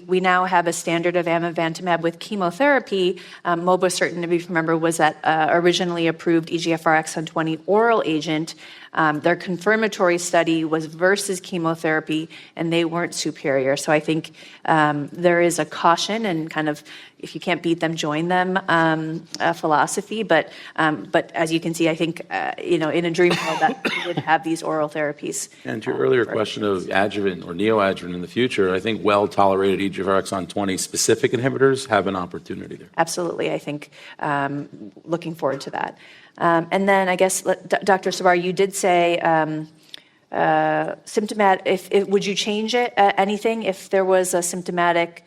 we now have a standard of amivantamab with chemotherapy. Mobocertinib, if you remember, was that originally approved EGFR exon 20 oral agent. Their confirmatory study was versus chemotherapy, and they weren't superior. So I think there is a caution and kind of, if you can't beat them, join them philosophy. But as you can see, I think, in a dream world that we would have these oral therapies. And to your earlier question of adjuvant or neoadjuvant in the future, I think well-tolerated EGFR exon 20 specific inhibitors have an opportunity there. Absolutely. I think looking forward to that. And then I guess, Dr. Sabari, you did say symptomatic. Would you change anything if there was a symptomatic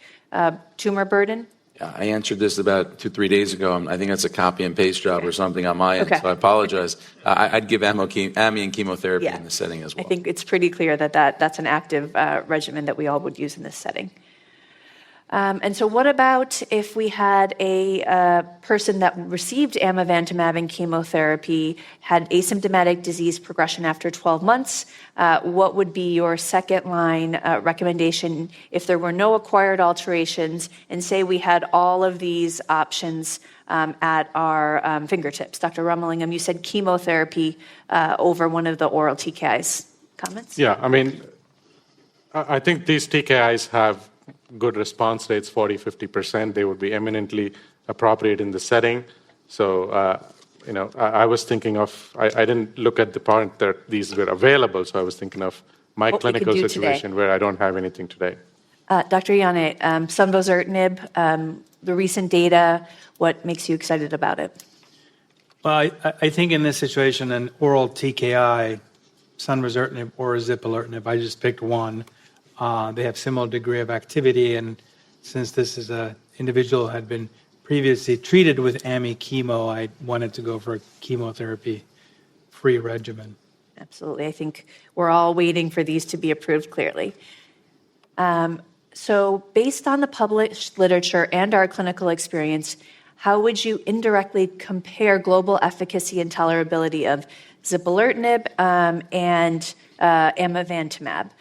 tumor burden? I answered this about 2-3 days ago. I think that's a copy and paste job or something on my end, so I apologize. I'd give ami and chemotherapy in this setting as well. I think it's pretty clear that's an active regimen that we all would use in this setting. And so what about if we had a person that received amivantamab and chemotherapy, had asymptomatic disease progression after 12 months? What would be your second-line recommendation if there were no acquired alterations and say we had all of these options at our fingertips? Dr. Ramalingam, you said chemotherapy over one of the oral TKIs. Comments? Yeah, I think these TKIs have good response rates, 40-50%. They would be eminently appropriate in the setting. So, I was thinking of, I didn't look at the point that these were available, so I was thinking of my clinical situation today, where I don't have anything today. Dr. Jänne, sunvosertinib, the recent data, what makes you excited about it? Well, I think in this situation, an oral TKI, sunvosertinib or zipalertinib, I just picked one. They have similar degree of activity, and since this is an individual who had been previously treated with AMI chemo, I wanted to go for a chemotherapy-free regimen. Absolutely. I think we're all waiting for these to be approved clearly. So based on the published literature and our clinical experience, how would you indirectly compare global efficacy and tolerability of zipalertinib and amivantamab?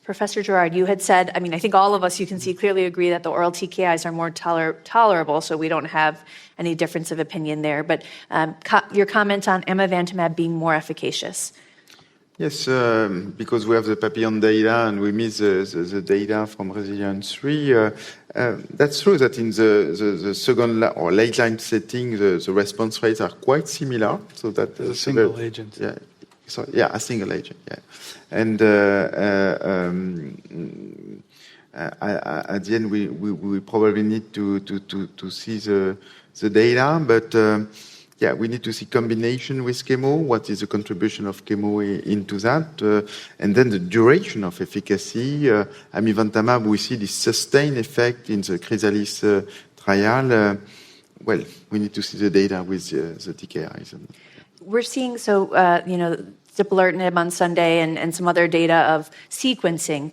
Professor Girard, you had said, I mean, I think all of us, you can see, clearly agree that the oral TKIs are more tolerable, so we don't have any difference of opinion there. But your comment on amivantamab being more efficacious. Yes, because we have the Papillon data and we miss the data from Resilience 3. That's true that in the second or late line setting, the response rates are quite similar. So that a single agent. Yeah. So, yeah, a single agent, yeah. And at the end, we probably need to see the data, but yeah, we need to see combination with chemo. What is the contribution of chemo into that? And then the duration of efficacy. Amivantamab, we see this sustained effect in the Chrysalis trial. Well, we need to see the data with the TKIs. We're seeing, zipalertinib on Sunday and some other data of sequencing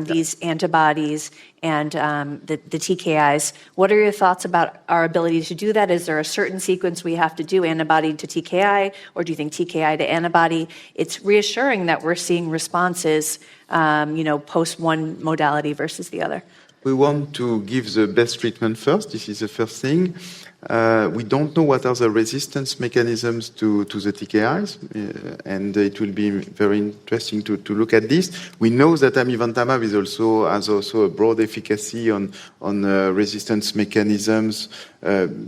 these antibodies and the TKIs. What are your thoughts about our ability to do that? Is there a certain sequence we have to do, antibody to TKI, or do you think TKI to antibody? It's reassuring that we're seeing responses, post one modality versus the other. We want to give the best treatment first. This is the first thing. We don't know what are the resistance mechanisms to the TKIs, and it will be very interesting to look at this. We know that amivantamab has also a broad efficacy on resistance mechanisms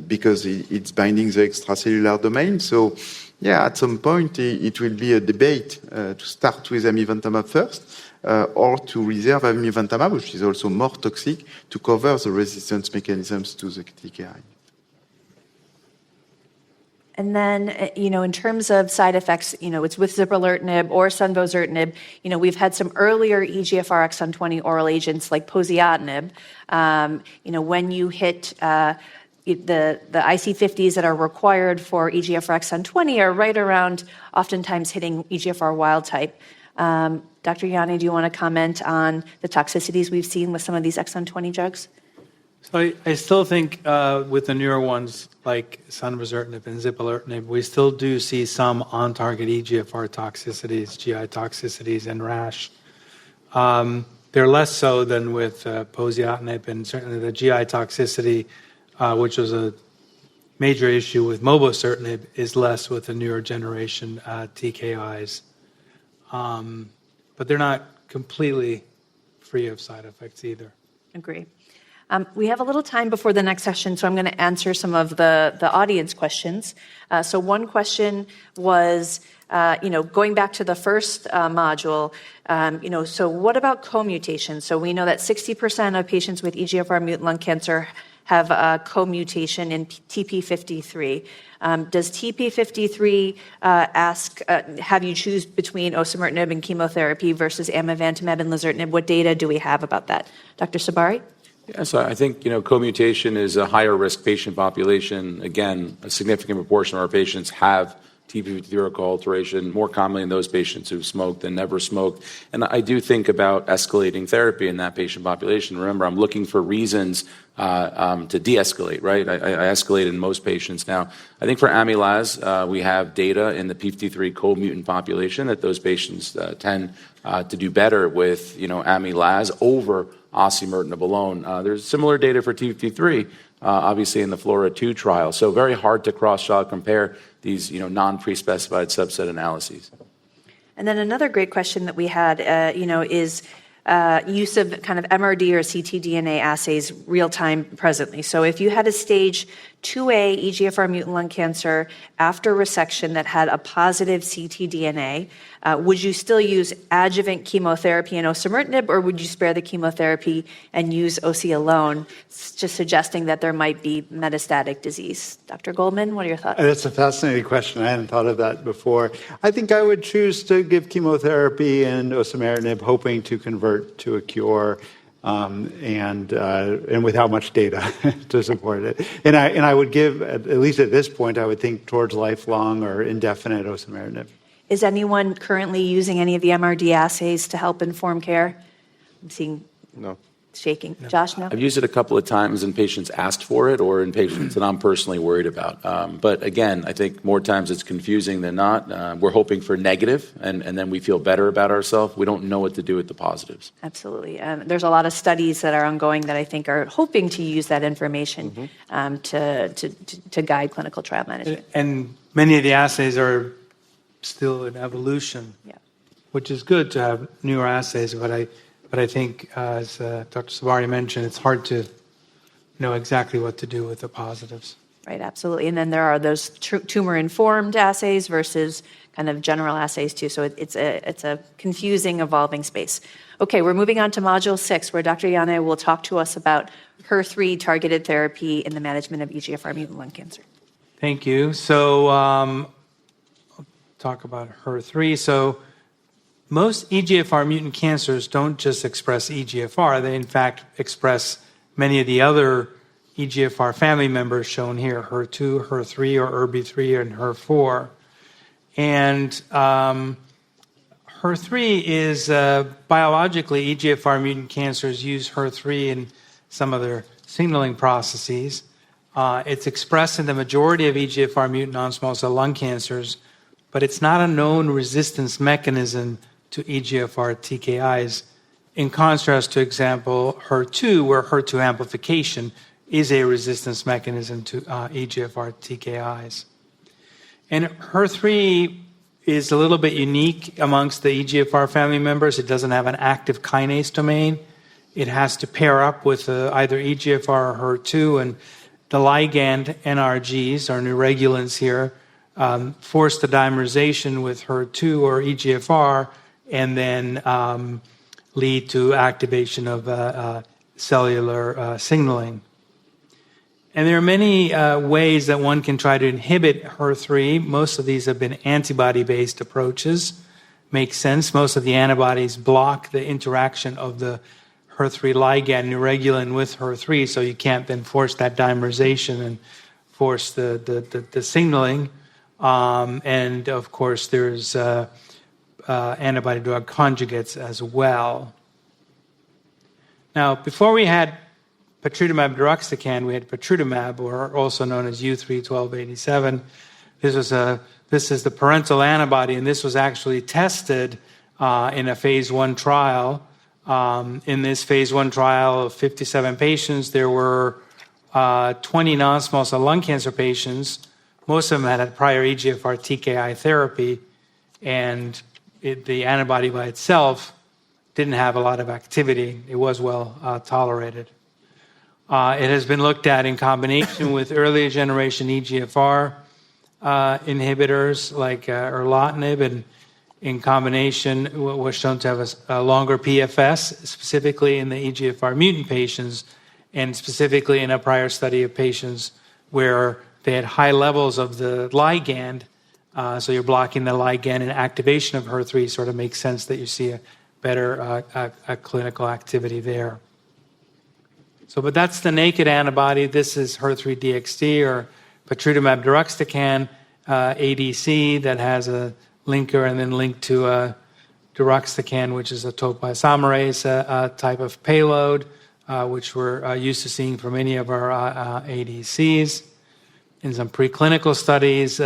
because it's binding the extracellular domain. So, yeah, at some point it will be a debate to start with amivantamab first. Or to reserve amivantamab, which is also more toxic, to cover the resistance mechanisms to the TKI. And then, in terms of side effects, it's with zipalertinib or sunvozertinib. We've had some earlier EGFR exon 20 oral agents like posiatinib. When you hit the IC50s that are required for EGFR exon 20 are right around, oftentimes hitting EGFR wild type. Dr. Jänne, do you want to comment on the toxicities we've seen with some of these exon 20 drugs? So I still think with the newer ones like sunvozertinib and zipalertinib, we still do see some on-target EGFR toxicities, GI toxicities, and rash. They're less so than with posiatinib, and certainly the GI toxicity, which was a major issue with mobocertinib, is less with the newer generation TKIs. But they're not completely free of side effects either. Agree. We have a little time before the next session, so I'm going to answer some of the audience questions. So one question was, going back to the first module, so what about co-mutation? So we know that 60% of patients with EGFR mutant lung cancer have a co-mutation in TP53. Does TP53 have you choose between osimertinib and chemotherapy versus amivantamab and lazertinib? What data do we have about that? Dr. Sabari? Yeah, so I think, co-mutation is a higher risk patient population. Again, a significant proportion of our patients have TP53 alteration, more commonly in those patients who've smoked and never smoked. And I do think about escalating therapy in that patient population. Remember, I'm looking for reasons to de-escalate, right? I escalate in most patients. Now, I think for Amilaz, we have data in the p53 co-mutant population that those patients tend to do better with, Amilaz over osimertinib alone. There's similar data for TP53, obviously in the FLAURA2 trial. So very hard to cross-trial compare these, non-pre-specified subset analyses. And then another great question that we had, is use of kind of MRD or ctDNA assays real-time presently. So if you had a stage 2A EGFR mutant lung cancer after resection that had a positive ctDNA, would you still use adjuvant chemotherapy and osimertinib, or would you spare the chemotherapy and use OC alone, just suggesting that there might be metastatic disease? Dr. Goldman, what are your thoughts? That's a fascinating question. I hadn't thought of that before. I think I would choose to give chemotherapy and osimertinib, hoping to convert to a cure. and without much data to support it. And I would give, at least at this point, I would think towards lifelong or indefinite osimertinib. Is anyone currently using any of the MRD assays to help inform care? I'm seeing No. shaking. Josh, no? I've used it a couple of times in patients asked for it or in patients that I'm personally worried about. But again, I think more times it's confusing than not. We're hoping for negative, and then we feel better about ourselves. We don't know what to do with the positives. Absolutely. There's a lot of studies that are ongoing that I think are hoping to use that information to guide clinical trial management. And many of the assays are still in evolution, Yeah. which is good to have newer assays, but I think, as Dr. Sabari mentioned, it's hard to know exactly what to do with the positives. Right, absolutely. And then there are those tumor-informed assays versus kind of general assays too. So it's a confusing, evolving space. Okay, we're moving on to Module 6, where Dr. Jänne will talk to us about HER3 targeted therapy in the management of EGFR mutant lung cancer. Thank you. So I'll talk about HER3. So most EGFR mutant cancers don't just express EGFR. They, in fact, express many of the other EGFR family members shown here, HER2, HER3, or ERBB3, and HER4. And HER3 is biologically, EGFR mutant cancers use HER3 in some of their signaling processes. It's expressed in the majority of EGFR mutant non-small cell lung cancers, but it's not a known resistance mechanism to EGFR TKIs, in contrast to example HER2, where HER2 amplification is a resistance mechanism to EGFR TKIs. And HER3 is a little bit unique amongst the EGFR family members. It doesn't have an active kinase domain. It has to pair up with either EGFR or HER2, and the ligand NRGs, or neuregulins here, force the dimerization with HER2 or EGFR, and then lead to activation of cellular signaling. And there are many ways that one can try to inhibit HER3. Most of these have been antibody-based approaches. Makes sense. Most of the antibodies block the interaction of the HER3 ligand neuregulin with HER3, so you can't then force that dimerization and force the signaling. And of course, there's antibody-drug conjugates as well. Now, before we had patritumab deruxtecan, we had patritumab, or also known as U3-1287. This is the parental antibody, and this was actually tested in a phase 1 trial. In this phase 1 trial of 57 patients, there were 20 non-small cell lung cancer patients. Most of them had prior EGFR TKI therapy, and the antibody by itself didn't have a lot of activity. It was well tolerated. It has been looked at in combination with earlier generation EGFR inhibitors like erlotinib, and in combination was shown to have a longer PFS, specifically in the EGFR mutant patients, and specifically in a prior study of patients where they had high levels of the ligand. So you're blocking the ligand, and activation of HER3 sort of makes sense that you see a better clinical activity there. So, but that's the naked antibody. This is HER3-DXd, or patritumab deruxtecan ADC, that has a linker and then linked to deruxtecan, which is a topoisomerase type of payload, which we're used to seeing for many of our ADCs. In some preclinical studies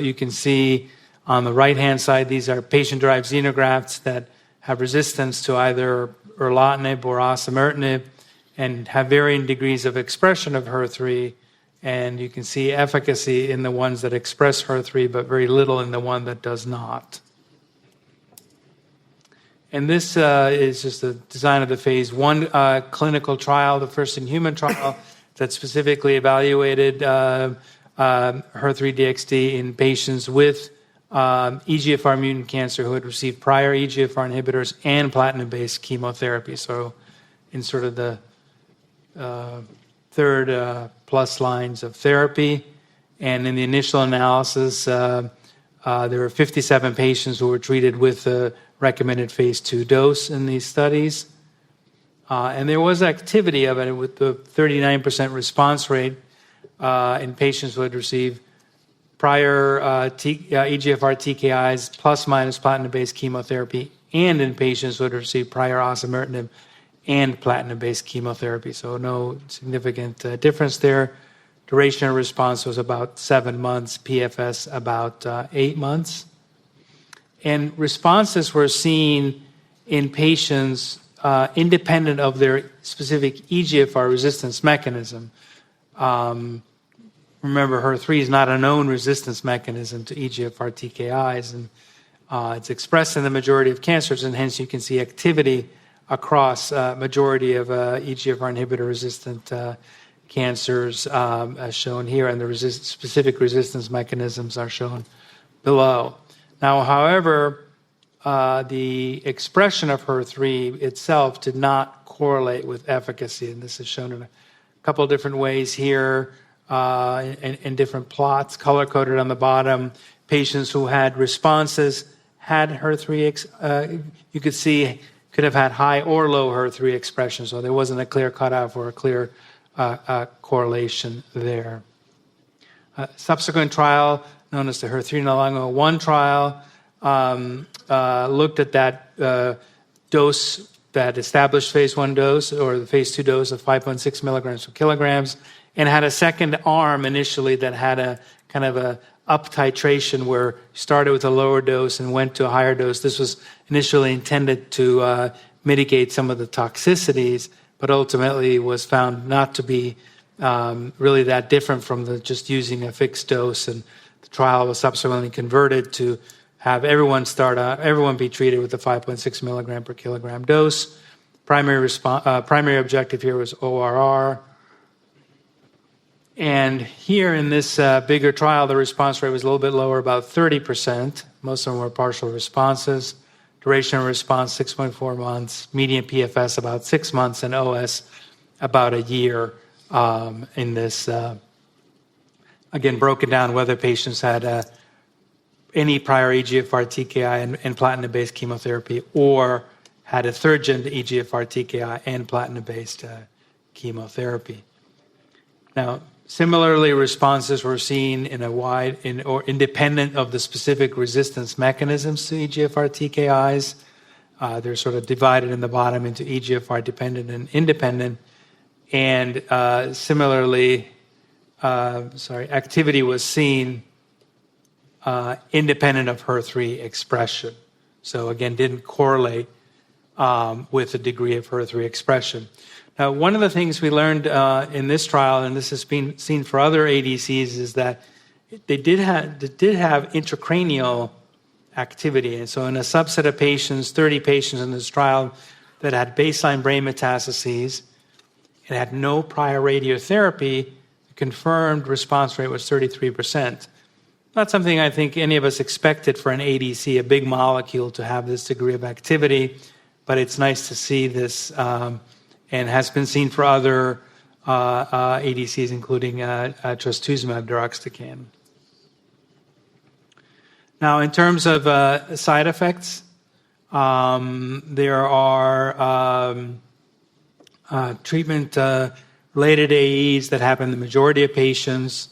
you can see on the right-hand side, these are patient-derived xenografts that have resistance to either erlotinib or osimertinib and have varying degrees of expression of HER3, and you can see efficacy in the ones that express HER3, but very little in the one that does not. And this is just the design of the phase 1 clinical trial, the first in human trial that specifically evaluated HER3-DXd in patients with EGFR mutant cancer who had received prior EGFR inhibitors and platinum-based chemotherapy. So in sort of the third plus lines of therapy. And in the initial analysis, There were 57 patients who were treated with the recommended phase 2 dose in these studies. And there was activity of it with the 39% response rate in patients who had received prior EGFR TKIs plus minus platinum-based chemotherapy, and in patients who had received prior osimertinib and platinum-based chemotherapy. So no significant difference there. Duration of response was about 7 months, PFS about 8 months. And responses were seen in patients independent of their specific EGFR resistance mechanism. Remember, HER3 is not a known resistance mechanism to EGFR TKIs, and it's expressed in the majority of cancers, and hence you can see activity across majority of EGFR inhibitor-resistant cancers as shown here, and the specific resistance mechanisms are shown below. Now, however, the expression of HER3 itself did not correlate with efficacy, and this is shown in a couple of different ways here in different plots, color-coded on the bottom. Patients who had responses had HER3, you could see, could have had high or low HER3 expression, so there wasn't a clear cutoff or a clear correlation there. Subsequent trial, known as the HER3-NALUNGO-1 trial, looked at that dose, that established phase 1 dose or the phase 2 dose of 5.6 milligrams per kilograms, and had a second arm initially that had a kind of a up titration where started with a lower dose and went to a higher dose. This was initially intended to mitigate some of the toxicities, but ultimately was found not to be really that different from just using a fixed dose. And the trial was subsequently converted to have everyone be treated with the 5.6 milligram per kilogram dose. Primary objective here was ORR. And here in this bigger trial, the response rate was a little bit lower, about 30%. Most of them were partial responses. Duration of response, 6.4 months. Median PFS, about 6 months. And OS, about a year in this. Again, broken down whether patients had any prior EGFR TKI and platinum-based chemotherapy, or had a third-gen EGFR TKI and platinum-based chemotherapy. Now, similarly, responses were seen in a wide or independent of the specific resistance mechanisms to EGFR TKIs. They're sort of divided in the bottom into EGFR dependent and independent. And similarly, activity was seen independent of HER3 expression. So again, didn't correlate with the degree of HER3 expression. Now, one of the things we learned in this trial, and this has been seen for other ADCs, is that they did have intracranial activity. And so in a subset of patients, 30 patients in this trial that had baseline brain metastases and had no prior radiotherapy, the confirmed response rate was 33%. Not something I think any of us expected for an ADC, a big molecule, to have this degree of activity, but it's nice to see this and has been seen for other ADCs, including trastuzumab deruxtecan. Now, in terms of side effects, there are treatment-related AEs that happen in the majority of patients.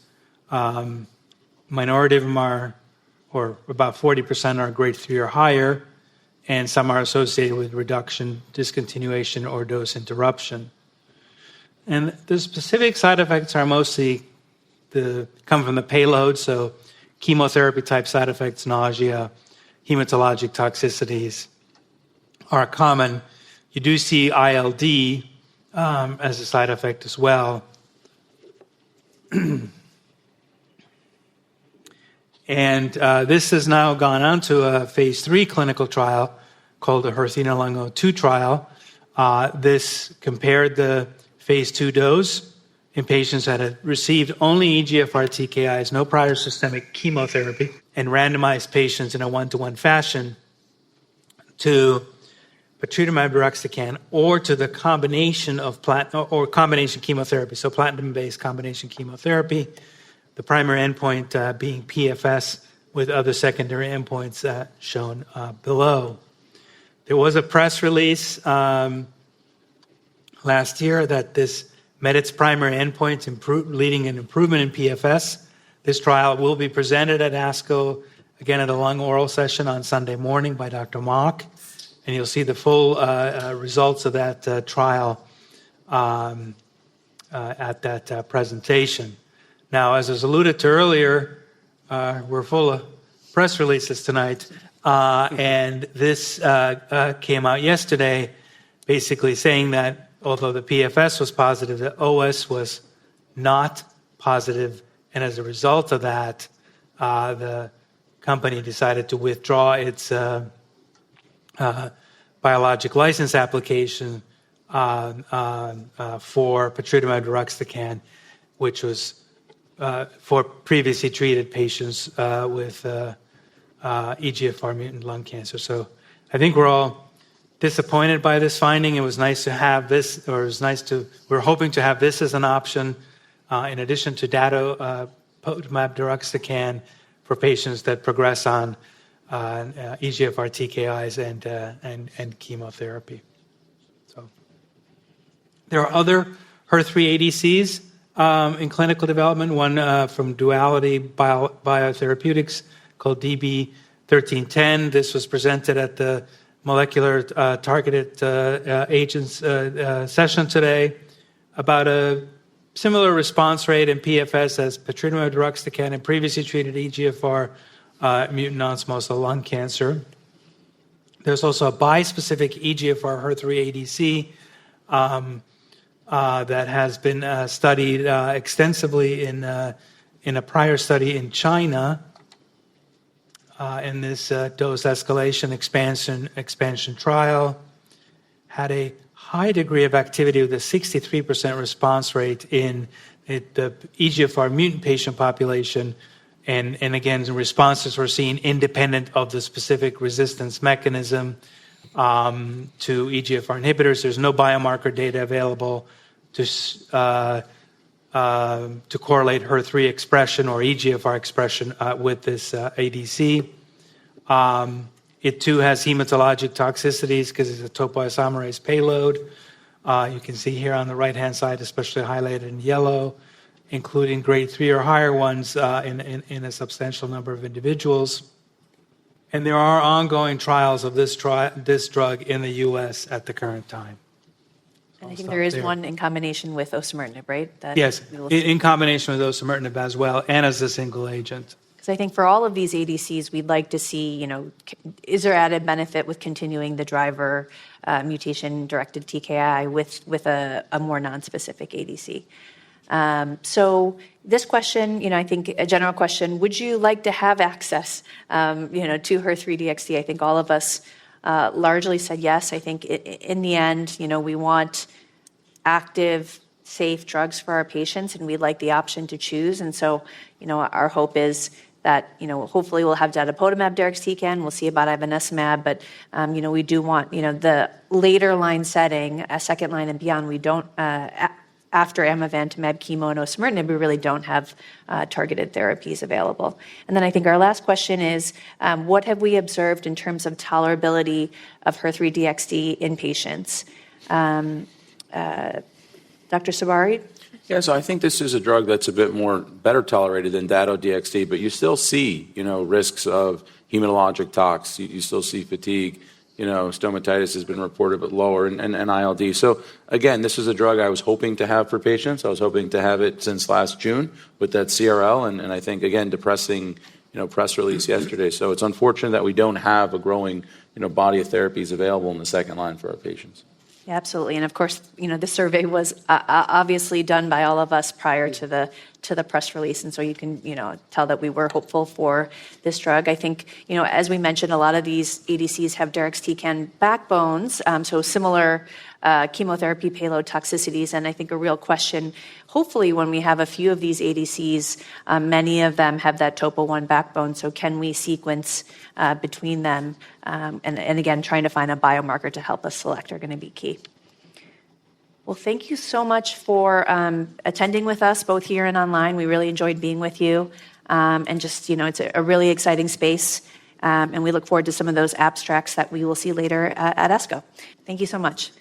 Minority of them are, or about 40% are grade 3 or higher, and some are associated with reduction, discontinuation, or dose interruption. And the specific side effects are mostly come from the payload, so chemotherapy-type side effects, nausea, hematologic toxicities are common. You do see ILD as a side effect as well. And this has now gone on to a phase 3 clinical trial called the HER3-NALUNGO-2 trial. This compared the phase 2 dose in patients that had received only EGFR TKIs, no prior systemic chemotherapy, and randomized patients in a 1-to-1 fashion to patritumab deruxtecan or to the combination of combination chemotherapy, so platinum-based combination chemotherapy. The primary endpoint being PFS with other secondary endpoints shown below. There was a press release last year that this met its primary endpoints, leading an improvement in PFS. This trial will be presented at ASCO, again at a lung oral session on Sunday morning by Dr. Mock, and you'll see the full results of that trial at that presentation. Now, as was alluded to earlier, we're full of press releases tonight, and this came out yesterday, basically saying that although the PFS was positive, the OS was not positive, and as a result of that, the company decided to withdraw its biologic license application for patritumab deruxtecan, which was for previously treated patients with EGFR mutant lung cancer. So I think we're all disappointed by this finding. It was nice to have this, we're hoping to have this as an option in addition to datopotamab deruxtecan for patients that progress on EGFR TKIs and chemotherapy. So there are other HER3 ADCs in clinical development, one from Duality Biotherapeutics called DB1310. This was presented at the Molecular Targeted Agents session today, about a similar response rate in PFS as patritumab deruxtecan in previously treated EGFR mutant non-small cell lung cancer. There's also a bispecific EGFR HER3 ADC that has been studied extensively in a prior study in China. In this dose escalation expansion trial, had a high degree of activity with a 63% response rate in the EGFR mutant patient population. And again, the responses were seen independent of the specific resistance mechanism to EGFR inhibitors. There's no biomarker data available to correlate HER3 expression or EGFR expression with this ADC. It too has hematologic toxicities because it's a topoisomerase payload. You can see here on the right-hand side, especially highlighted in yellow, including grade 3 or higher ones in a substantial number of individuals. And there are ongoing trials of this drug in the U.S. at the current time. And I think there is one in combination with osimertinib, right? Yes, in combination with osimertinib as well, and as a single agent. Because I think for all of these ADCs, we'd like to see, is there added benefit with continuing the driver mutation-directed TKI with a more nonspecific ADC? So this question, I think a general question, would you like to have access, to HER3-DXd? I think all of us largely said yes. I think in the end, we want active, safe drugs for our patients, and we'd like the option to choose. And so, our hope is that, hopefully we'll have datopotamab deruxtecan. We'll see about ivonescimab, but, we do want, the later line setting, a second line and beyond, we don't, after amivantamab, chemo, and osimertinib, we really don't have targeted therapies available. And then I think our last question is, what have we observed in terms of tolerability of HER3-DXd in patients? Dr. Sabari? Yeah, so I think this is a drug that's a bit better tolerated than Dato-DXd, but you still see, risks of hematologic tox. You still see fatigue. Stomatitis has been reported, but lower, and ILD. So again, this is a drug I was hoping to have for patients. I was hoping to have it since last June with that CRL, and I think, again, depressing, press release yesterday. So it's unfortunate that we don't have a growing, body of therapies available in the second line for our patients. Yeah, absolutely. And of course, the survey was obviously done by all of us prior to the press release. And so you can, tell that we were hopeful for this drug. I think, as we mentioned, a lot of these ADCs have deruxtecan backbones, so similar chemotherapy payload toxicities. And I think a real question, hopefully when we have a few of these ADCs, many of them have that topo-1 backbone. So can we sequence between them? And again, trying to find a biomarker to help us select are going to be key. Well, thank you so much for attending with us, both here and online. We really enjoyed being with you. and just, it's a really exciting space. And we look forward to some of those abstracts that we will see later at ASCO. Thank you so much.